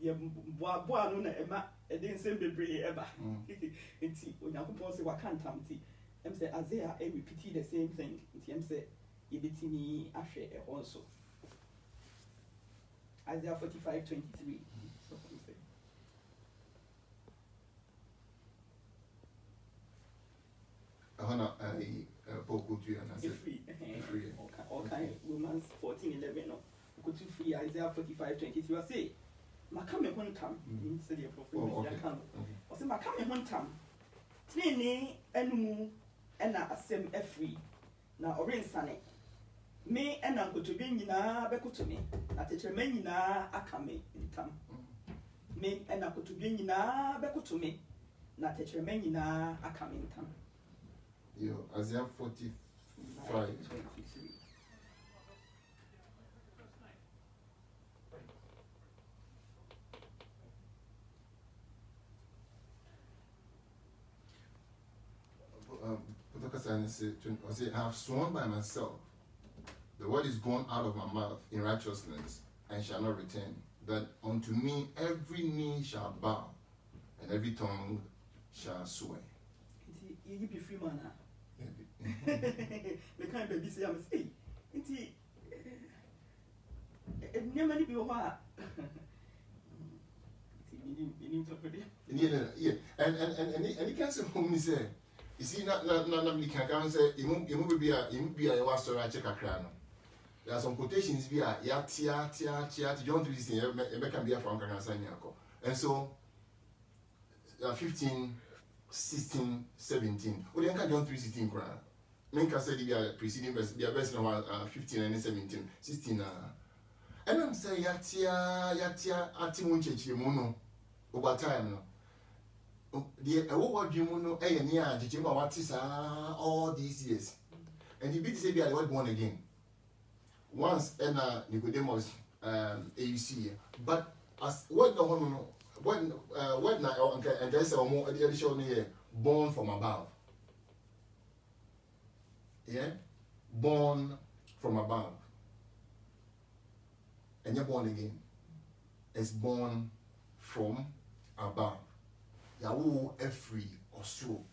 ye boa no na ema ede nsem bebre eba nti Onyankopon se waka ntam nti em se Isaiah repeat the same thing nti em se yebetini ahwe ehon so Isaiah 45:23 so come say Hana poku tu ya na se free okay Romans 14:11 no go to free Isaiah 45:23 I say makame hontam in say the prophet ya kan o say makame hontam tini enumu ena asem afri na orensane me ena nkotobi nyina bekoto me na techrema nyina akame ntam me ena nkotobi nyina bekoto me na techrema nyina akame ntam yo Isaiah 45:23 I say, I have sworn by myself, the word is gone out of my mouth in righteousness and shall not return, that unto me every knee shall bow and every tongue shall swear. You be free man. The kind baby say I'm say. Inti never be what. Yeah. And he can say whom he say. You see, not me can say, you be a was to check a crown. There are some quotations be a tia, John 3:16, it can be a from Kanasanyako. And so 15, 16, 17. What do you John 3:16 crown? men can say the preceding verse, the verse number 15 and 17, 16. And I'm saying yatia atimunche mono over time no. The what you mono near Jima what is all these years. And the bit say be what born again. Once Nicodemus AUC, but as what the one what now and there's a more addition here born from above. Yeah, born from above. And you're born again. It's born from above. Yahoo, free or so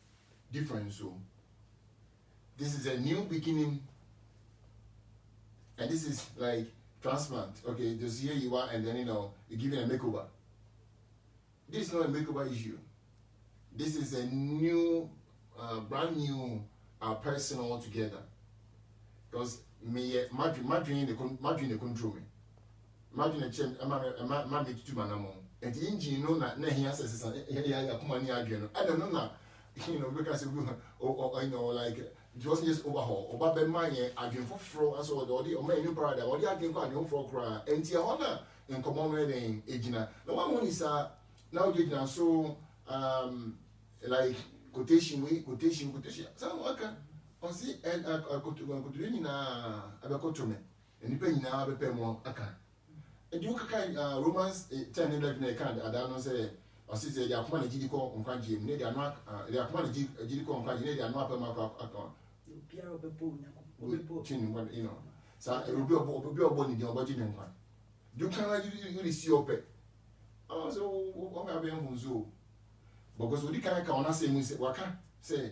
different. So this is a new beginning, and this is like transplant. Okay, just here you are, and then you're given a makeover. This is not a makeover issue. This is a new, brand new person altogether. Because me, imagine the control me. Imagine a change. I'm to manamo. And the engine no na he has a come near again. I don't know because you know like it wasn't just overhaul. Or by my again for fro as well. Or my new parada. Or the again for for cry. And the honor in common wedding agina. No one is now getting so like quotation. So okay. On see and go to na abakoto me. And you pay now be more aka. And you can Romans 10:11 kind of I say or say they are command Jidiko on Kwanji, they are not they are command Jidiko on Kwanji, they are not per mark account. You know, so it will be a body in your budget and one. You cannot really see your pet. So, what have been so? Because we can't count us saying, what can say,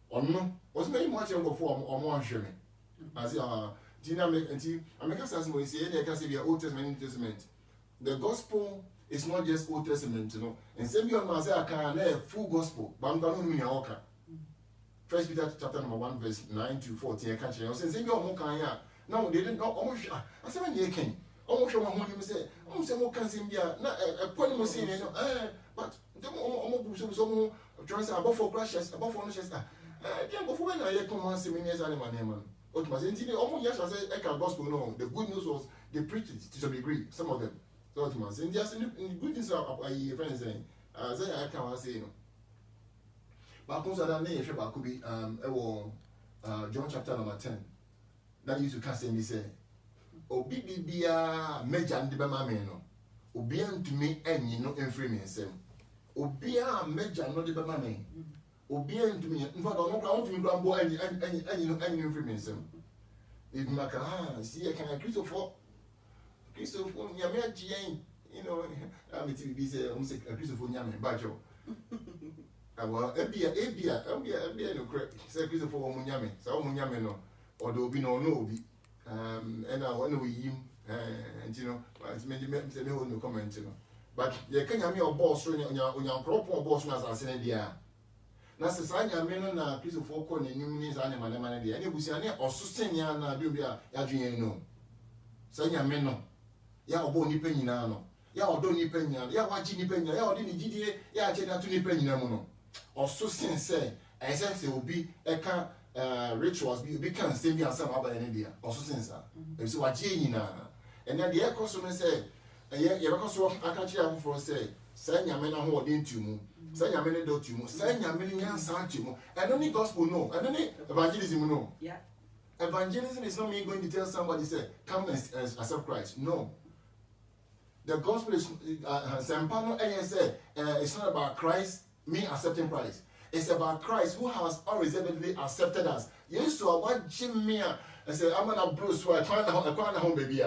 or no, was very much younger form or more sure. As Gina make and America says, we say, they can say the Old Testament, New Testament. The gospel is not just Old Testament, you know. And same your Mazia can have full gospel, but I'm going to mean a walker. First Peter chapter number 1, verse 9 to 14. I can't say, same your Moka. No, they didn't know almost. I said, when you came, almost your mom say, almost a more cancer, not a point was saying, but almost some trans above for crashes, above for Manchester. Then before when I come on 7 years, I'm a name. What was in the almost yes, I said, I can gospel. No, the good news was they preached it to some degree, some of them. So it was in just in good news of my friends saying, as I can say, no. But also, that name could be John chapter number 10. That used to cast me say, Obi Bibia major and the Bamameno, Obian to me, and you know, and free me, and Obia major not the Bamame. Obian to me, in fact, I want to grumble and you know, and you free me, if Maca, see, I can Christopher, Yamia Jane, you know, I'm a TV, say, Christopher Yaman, Bajo. Well, Ebia, no crap, say Christopher Munyame, so Munyame no, or there will be no be. And I want to him, and you know, it's made no comment, you know. But you can have your boss on your proper boss as I said, yeah. Now, society, I mean, Christopher Corn and Numinis animal, and the Busiania or Sustainia, Dubia, Adriano. Sanya Meno, Ya Boni Penino, Ya Doni Pena, Ya Wachini Pena, Ya Dini GDA, Ya Chenatuni Peninamono. Or Sustain say, as if it will be a rituals, be can save you some other India, or Sustain, sir. And so what Jane, and then the air customer said, you're also I can't hear for say, send your men who are into you, send your men to you, send your men to you, and only gospel no, and only evangelism no. Yeah. Evangelism is not me going to tell somebody, say, come and accept Christ. No. The gospel is, Sampano say, it's not about Christ, me accepting Christ. It's about Christ who has unreservedly accepted us. Yes, so what Jimmy and say, I'm going to Bruce, so I can't home, baby.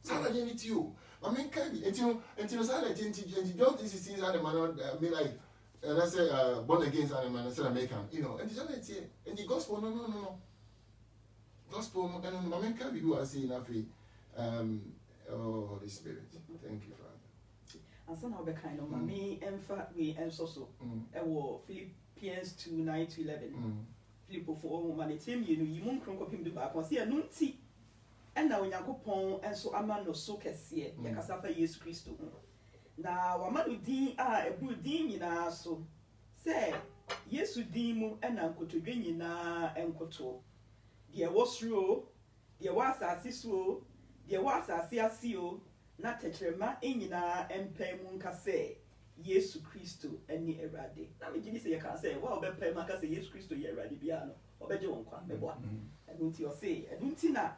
So I need you. I mean, can be until silent, until don't these things animal, me like, and I say, born again animal, and I said, American, you know, and the gospel, no. Gospel, and my man can be who I say in Africa. Oh, Holy Spirit, thank you, Father. And somehow be kind of me, and fact, we and so. Philippians 2:9-11. Philippo for money, Tim, you won't crunk him to back or see a nunti. And now when you go pon and so a man no so cassia, Yakasafa yes Christo. Now, a man who deem a good deem in our so say, yes, you deem and uncle to bring in and koto. deɛ wɔ soro deɛ wɔ asase so deɛ wɔ asase ase o na tɛkyerɛma nyinaa mpae mu nka sɛ Yesu Kristo ne Awurade. Na me gidi sɛ yɛka sɛ wa ɔbɛpae mu aka sɛ Yesu Kristo yɛ Awurade biara no ɔbɛgye wɔn kwa mɛboa. Ɛno nti ɔse ɛno nti na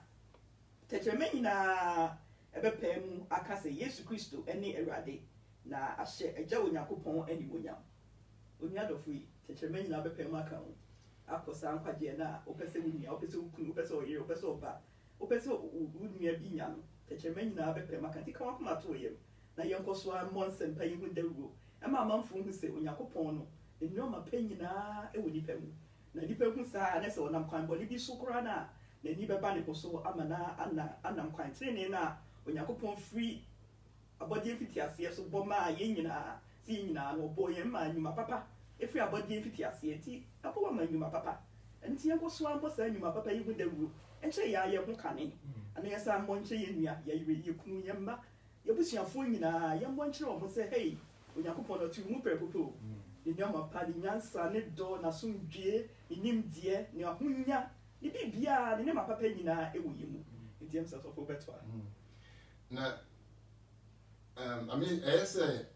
tɛkyerɛma nyinaa ɛbɛpae mu aka sɛ Yesu Kristo ne Awurade na ahyɛ Agya Onyankopɔn animuonyam. Onua dɔfo yi tɛkyerɛma nyinaa bɛpae mu aka ho akɔ saa nkwagyeɛ no a wopɛ sɛ wo nua wopɛ sɛ wo kunu wopɛ sɛ ɔyere wopɛ sɛ ɔba wopɛ sɛ wo nua bi nya no tɛkyerɛma nyinaa bɛpae mu aka nti ka wakoma to yɛm na yɛnkɔ so ammɔ nsɛmpa yi ho dawuro ɛma amanfoɔ hu sɛ Onyankopɔn no nneɛma pa nyinaa ɛwɔ nipa mu na nipa hu saa na sɛ ɔnam kwan bɔne bi so koraa no a n'ani bɛba ne ho so ama na anam kwan tenenee no a Onyankopɔn firi abɔdeɛ mfiti aseɛ so bɔ maa yɛn nyinaa sɛ yɛn nyinaa no ɔbɔ yɛn maa nnwuma papa ɛfiri abɔdeɛ mfiti aseɛ nti ɛbɔ ma nnwuma papa nti yɛnkɔ so ambɔ saa nnwuma papa yi ho dawuro ɛnkyɛ yɛ ayɛ ho kane ana yɛsa mmɔ nkyɛ yɛn nua yɛyere yɛ kunu yɛn mma yɛbusuafoɔ nyinaa yɛmmɔ nkyerɛ wɔn sɛ hei Onyankopɔn no ɔte mu prɛkoto ne nneɛma pa ne nyansa ne dɔ n'asomdwie ne nimdeɛ ne ahonya ne biribiara ne nneɛma papa nyinaa ɛwɔ yɛn mu nti ɛm sɛ sɔfo bɛtoa na ɛyɛ sɛ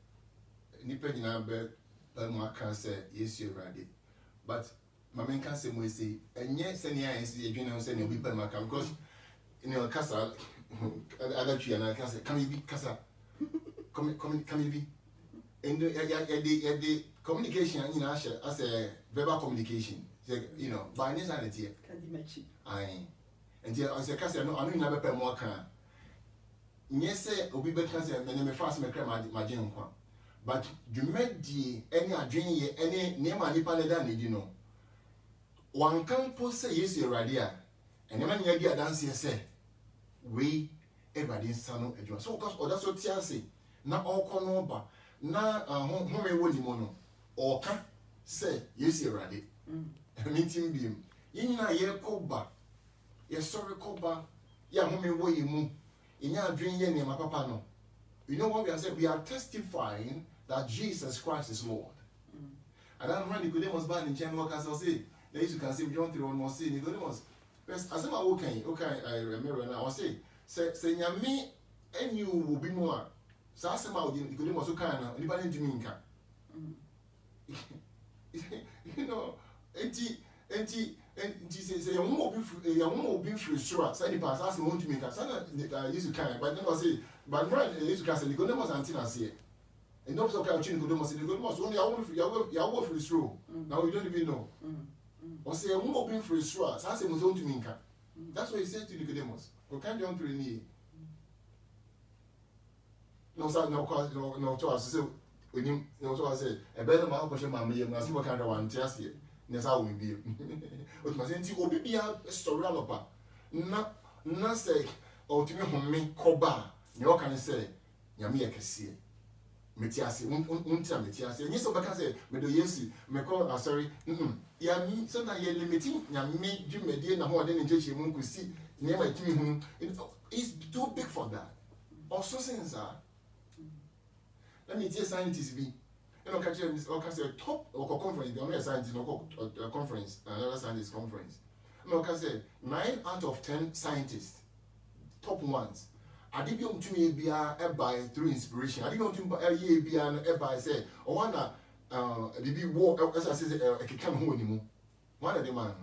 nipa nyinaa bɛ mu aka sɛ Yesu Awurade but ma menka sɛ mo ɛsɛ ɛnyɛ sɛnea ɛsɛ yɛdwene ho sɛnea obi pɛ mu aka because kasa adatwi anaa kasa kame bi kasa kame bi and the communication nyinaa hyɛ asɛ verbal communication you know by ne side tie ayi nti ɔsɛ kasa no ano nyinaa bɛpɛ mu aka nyɛ sɛ obi bɛka sɛ mene me fast me kra magye nkwa but dwumadi ɛne adwenyɛ ɛne nneɛma nipa ne da ne di no wanka mpo sɛ Yesu Awurade a ɛnneɛma ne yɛdi adanseɛ sɛ wei Awurade nsa no adwuma so ɔda so te ase na ɔkɔ no ba na home wɔ ni mu no ɔka sɛ Yesu Awurade ɛmintim biem yɛn nyinaa yɛkɔ ba yɛsɔre kɔ ba yɛ home wɔ yɛ mu yɛnya adwenyɛ nneɛma papa no you know what we are saying? We are testifying that Jesus Christ is Lord. And then when Nicodemus bad in China, I say, you can see John 3:1 must say Nicodemus. As I'm okay, I remember now. I say me and you will be more. So I say Nicodemus okay now. Anybody do me you know, and say you won't be free sure. So the pastor ask me to me. So you can, but then I say, but right, you can say Nicodemus antina say. And not so kind of Nicodemus. Nicodemus only I work free through. Now we don't even know. Or say, I won't be free sure. So I say, to me. That's what he said to Nicodemus. Or can't you to me? No, sir, no, to us. So, when you know, so I said, a better man, push my me, and I see what kind of one test here. Yes, I will be. But my sense, you will be a story of not say, or to me, whom me, Koba, you can say, Yamia can see. Metiasi, metiasi. And yes, I say, Medo Yesi, Meko, sorry, Yami, so now you're limiting Yami, Jim Median, and what then in Jeshi Moon could see, never Timmy, it's too big for that. Also, since let me tell scientists be. You know, catch this or say top or conference, the only scientist or conference, another scientist conference. No, can say 9 out of 10 scientists, top ones. I did not to me be by through inspiration. I did not to be by say, or one the big war as I said, I can't hold anymore. One of the man.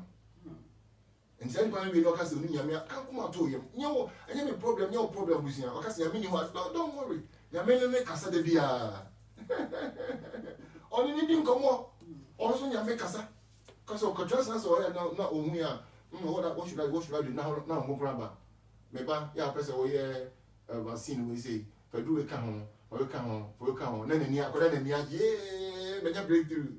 And said, we look at the Niamia, can't come out to him. No, I have a problem, no problem with you. I can say, I mean, don't worry. Yamene make kasa de bia. Oni ni dim komo. Also nyame kasa. Kasa o kodransa so na ohun ya. What should I do now mo graba. Meba ya pese wo ye vaccine we say. Fedu we ka ho. O ka ho. Na ni akoda na ni ye menya breakthrough.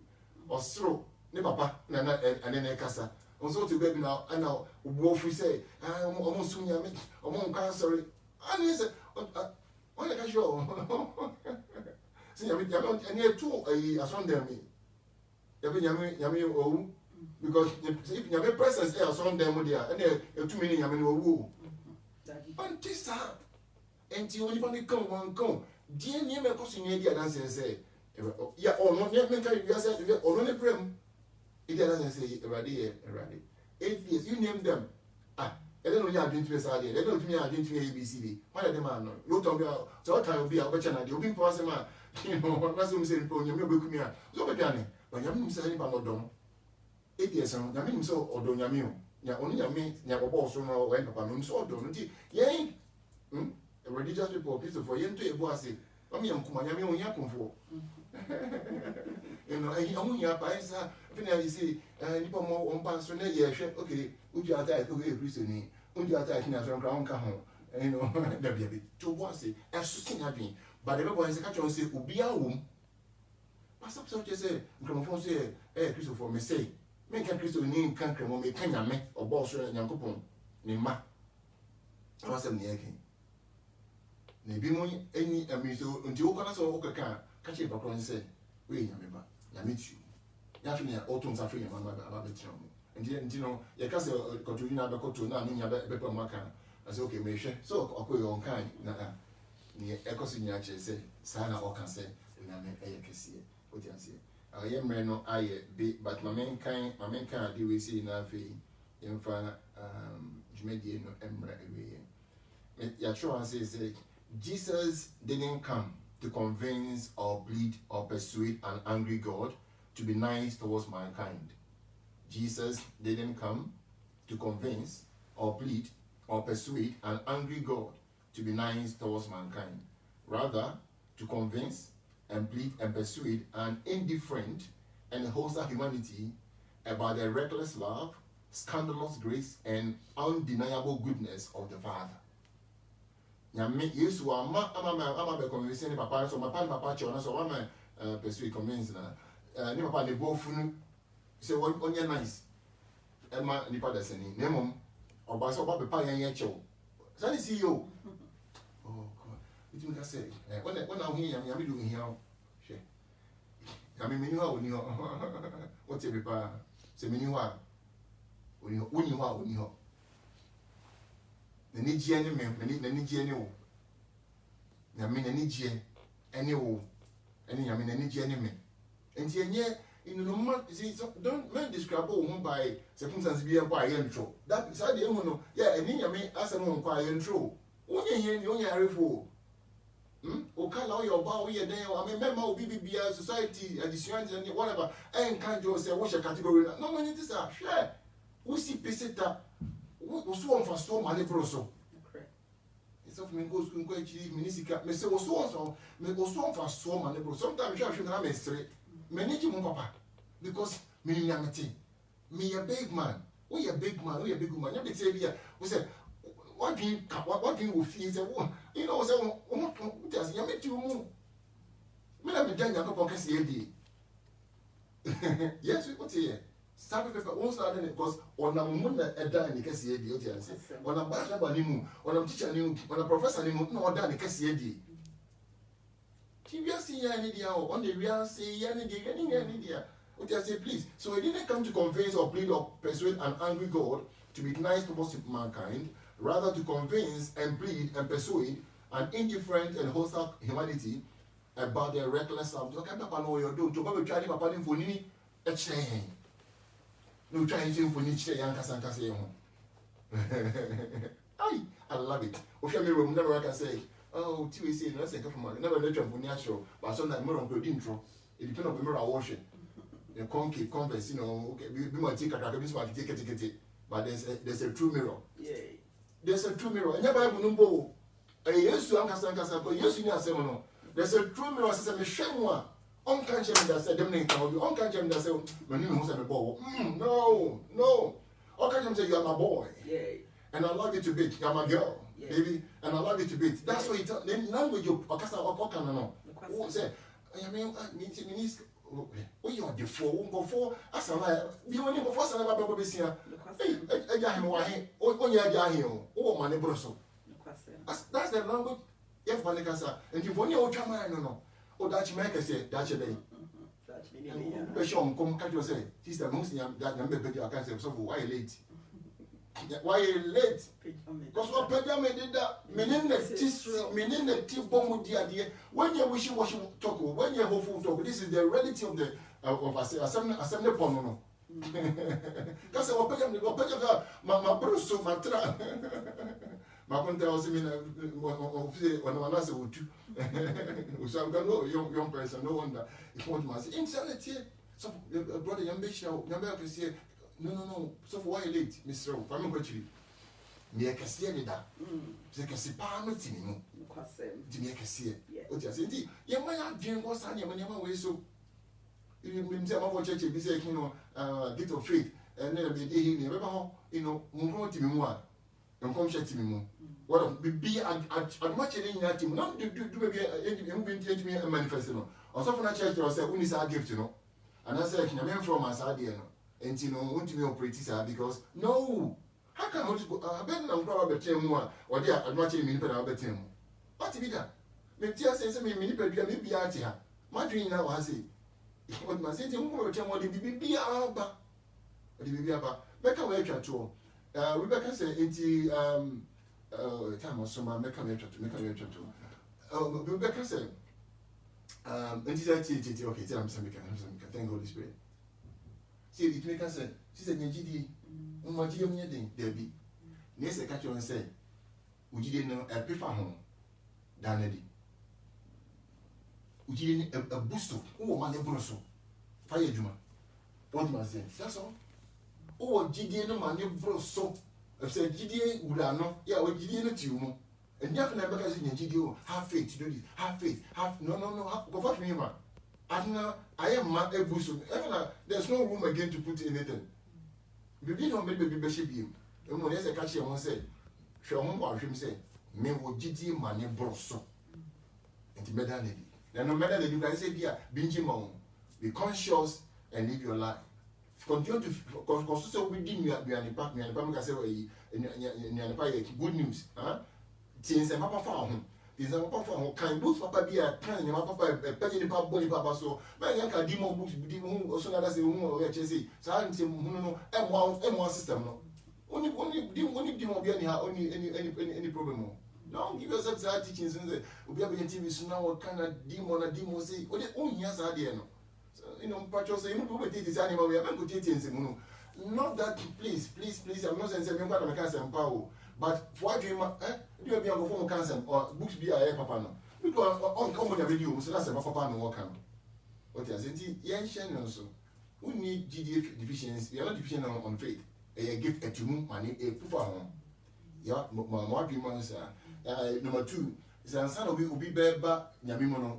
Osro ne papa na na kasa. Onso to baby now and now wo free say, omo so nyame, omo nka sorry. And say why are you sure? See, I mean, and you too, I saw them. Yami, oh, because if you have a presence, I saw them there, and they're 2 million Yamin woo. And this time, and you only come. Dear name a question, dear dancer say, yeah, or not yet make a or only prim. It doesn't say, Radi. 8 years, you name them. and then when you are doing to us idea, they don't me are doing to ABCD. Why are they man? No talk about so what time will be a better than the open person, you know, that's what I'm saying. You may be here. So, but Yamin said, I'm not done. 8 years, Yamin so or don't Yamin. Ya only Yamin, Yabo, so no, when Papa Mum so don't. Yay, religious people, people for you to a bossy. I mean, Kumayami on Yakum for. You know, I only have I see, and you more on Pastor Nay, okay, would you attack away recently? Would you attack in a ground car? You know, there be a bit too bossy, as to happy. But everyone is a catch on say, Ubia womb. But some just say, Gramophone say, Christopher may say, make a Christo name can't come on me, Kanyame, or Boss and Yankopon, name Ma. I was a near king. Maybe any amiso until Okana so Oka catch it back and say, wait, Yamima, Yamit you. Yafina, autumns are free, Mamma, about the town. And you know, your castle got to Yanabaco to Nami, Bepa Maca. I said, okay, may share. So, I'll your own kind. Near Echoes in Yache say, Sana or can say, Name Ayakasi. What you say? I am Reno, I be, but my main kind, do we see enough in front Jumedian Emra away. Yachua says, Jesus didn't come to convince or plead or persuade an angry God to be nice towards mankind. Jesus didn't come to convince or plead or persuade an angry God to be nice towards mankind. Rather, to convince and plead and persuade an indifferent and hostile humanity about the reckless love, scandalous grace, and undeniable goodness of the Father. Nyame Yesu ama be convince ni papa so papa che ona so ama persuade convince na ni papa ne bo funu say onye nice ema ni pa deseni nemom oba so papa yan yan che o say CEO oh god it me ka say when I hear Nyame do here she Nyame meni ho oni ho what e be pa say meni ho oni ho Nani Jenny, Nani Jenny, Yamin any Jen, any wo, any Yamin any Jenny. And yet, in the month, don't men describe home by circumstances be a quiet intro. That is how they know, yeah, and Yamin as a non quiet intro. Only here, you only are for. O call your bow here, I mean, member of BBBI society, and the whatever, and can't you say, what's a category? No, it is a share. Who see Peseta? Was one for so many broso. It's of me goes to quite Minisika, Mr. was so, me was one for so many broso. Sometimes you should have a straight. Manage him, Papa, because me a big man. We a big man, we a big woman. You say, we say, what do you feel? You know, so what does you make you move? Me have done your pocket CD. Yes, we put here. Sabe pepe on start because on a moon a dan ni kesi edi o ti anse on a bachelor ba ni mu on a teacher ni mu on a professor ni mu no dan ni kesi edi ti wi ase ya ni dia o on the real say ya ni dia o ti say please so he didn't come to convince or plead or persuade an angry God to be nice towards mankind, rather to convince and plead and persuade an indifferent and hostile humanity about their reckless love. So papa no you do to go try papa ni foni e chere no trying to for niche young Casancas. I love it. If you room, never can say, oh, TVC, no second from never let you natural, but sometimes more on good intro. It depends on the mirror washing. The concave converse, you know, okay, we might take a ticket, but there's a true mirror. Yay. There's a true mirror. And never know. I used to Casancas, but yes, you know, seminal. There's a true mirror, says a shame one. On can't you that said, them name can be on can't you that say, when you know a ball? No. On can't you say, you're my boy. Yay. And I love you to bit, you're my girl, baby, and I love you to bit. That's what you tell them. Language you, because I can know. Who say, I mean, we are the four, as a lie, you only before some of our babies here. Hey, I got him, oh, yeah, oh, my neighbor. That's the language, if one can say, and you've only old Chama, no. Oh, Dutch Maker say, Dutch day. Come, can't you say, sister, most that number, but I can't say, so why late? Why late? Because what Pajama did that, meaning the tea bomb, dear, when you wish you wash talk, when you hopeful talk, this is the reality of the of assembly pono. Kasa wapenya ma bruso matra. Ma konta osimina ofise wana se wotu. Usanga no young person no wonder if want to say insanity. So brother yambe kese no so for why late Mr. O fami kwachiri. Me kese ni da. Se kese pa no timi mu. Kwasem. Di me kese. O ti ase ndi yemma ya dwen ko sa nyama we so. You say about church be say gift of faith and then be dey here remember mo timi mu a nkom hye timi mu what be at much in that team no do be e manifest no also for na church or say we say gift no and I say can be from asade no enti no want me operate sir because no how can we go ben na nkwa ba betem mu a or dey at much in me pe na betem mu what be that me tia say me ni pe bia me bia ati ha ma dream na wa say what my say you go tell what the baby aba the baby aba meka we atwa to we beka say enti time osoma meka we atwa to we beka say enti say okay tell am say meka thank Holy Spirit see it make us say she said ngidi mo gidi mo nyeden there be na say catch on say ugidi no prefer home danadi ujiri a boost o ma ne broso fire juma what must say that's all o jidi no ma ne broso if say jidi wura no ya o jidi no tiumu and ya na beka say jidi o have faith to do this have faith have no go for me man and I am ma a boost there's no room again to put anything bibi no me be she bi e mo ne say catch you won say hwe ho wa hwem say me wo jidi ma ne broso enti meda ne then no matter the you can say be conscious and live your life. Continue to because within you are in park, can say good news. Things and papa found. Things and papa found kind both papa be a kind and papa a penny papa body papa so my young can demo books also not as a woman or HSC. So I say no M1 system no. Only demo be any problem. No, give yourself that teachings and say, we have been TV so now what kind of demo say, what the only years are there no. So, Patrol say, you know, this animal, we have been putting not that, please, I'm not saying I'm going to cancer and power, but for what you do be on form cancer or books be a papa no. Because on common video, so that's a papa no work. What is it? Young Shannon also. We need GDF deficiency, we are not deficient on faith. A gift at you, money, a proof of home. Yeah, my argument is number 2 is an son of you will be beba Yamimono.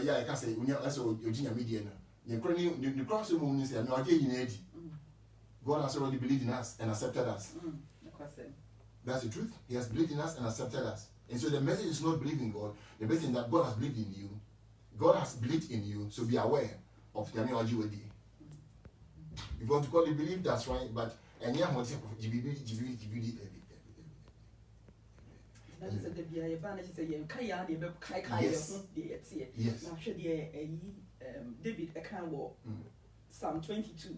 Yeah, I can say, when you're also Eugenia Mediana. The cross moon is no again. God has already believed in us and accepted us. That's the truth. He has believed in us and accepted us. And so the message is not believing God. The message is that God has believed in you. God has believed in you. So be aware of the If you want to call it belief, that's right. But and yeah, what David Ekanwo Psalm 22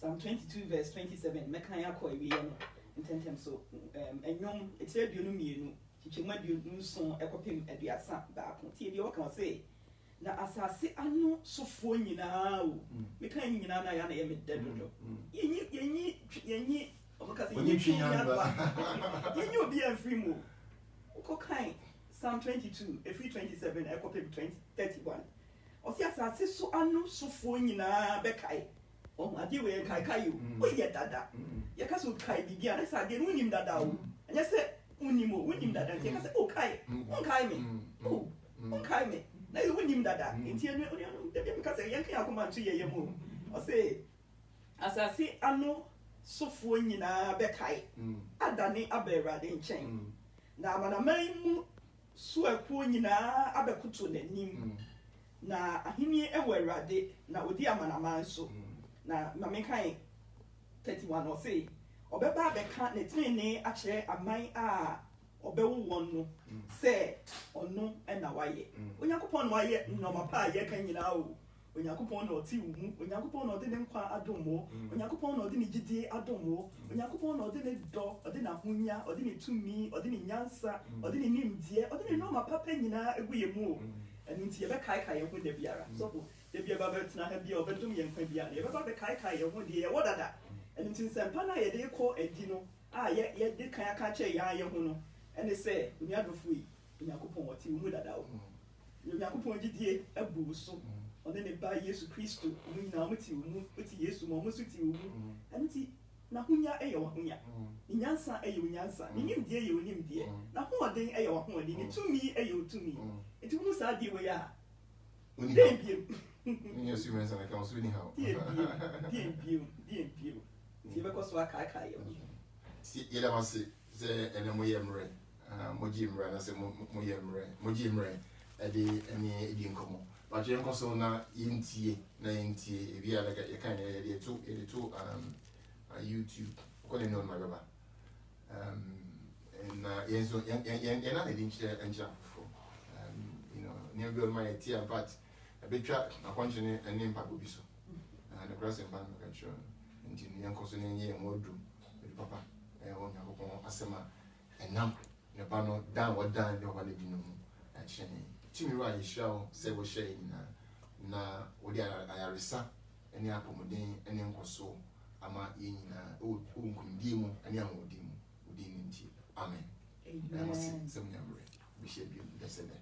Psalm 22 verse 27 mekanya ko ewie no intentem so enyom etie aduonu mienu chichema aduonu so ekopem aduasa baako tie bi waka say na asase anu sofo nyinaa o mekan nyinaa na ya na ye medadodo yenyi omaka say yenyi obi amfiri mu ukokan Psalm 22 every 27 ekopem 31 Osi asase so anu sofo nyinaa bekai o ade we kai o ye dada ye ka so kai bibia na sa de unim dada o anya se unim dada ye ka se o kai me na you unim dada enti enu de be ka se ye kan akoma ntu ye mu o se asase anu sofo nyinaa bekai adane aberade nchen na amanaman mu so akuo nyinaa abekoto nanim na ahini ewo Awurade na odi amanaman so na mamenkan 31 o say obeba beka ne trene akere aman a obewu won no say ono na waye Onyankopon no waye no mapa ye kan nyina o Onyankopon no ti wu Onyankopon no de ne nkwa adomo Onyankopon no de ne gidie adomo Onyankopon no de ne do ode na hunya ode ne tumi ode ne nyansa ode ne nimdie ode ne no mapa pa nyina eguye mu and into your kai ho de biara so de bi aba betena ha bi obedum ye nkwa bi a ne baba be kai ye ho de ye wodada eni tin sempa na ye de ko edi no a ye de kan aka che ya ye ho no ene se uniadofo yi Yakupon what you would allow. Yakupon did a boo so on any by Yesu Christo, we now with you, with Yesu, almost with you, and tea. Nahunya ayo hunya. Inyansa ayo nyansa. Nim dear you nim dear. Na who are they ayo who are to me ayo to me. It was a dear we are. Yes, you mentioned I can also anyhow. Dear pew. Because what I can. See, you never say, and I'm way Mojimra, I say Mojimra, a day any Indian common. But you also na inti, if you are like a kind of two YouTube, calling on my baba. And yes, and I didn't share and jump for near build my tear, but a big trap, a continent and name Pabubiso. And the grass and bank can show until young cousin and more do with papa and on your asema and now. Pano down the one you know, and Shanny. Timmy Rai shall say was shame na Odia any apple modine, any uncle so, ama in old Unkundimu, and young Odimu, Udin. Amen. Amen. Some memory. We should be the same.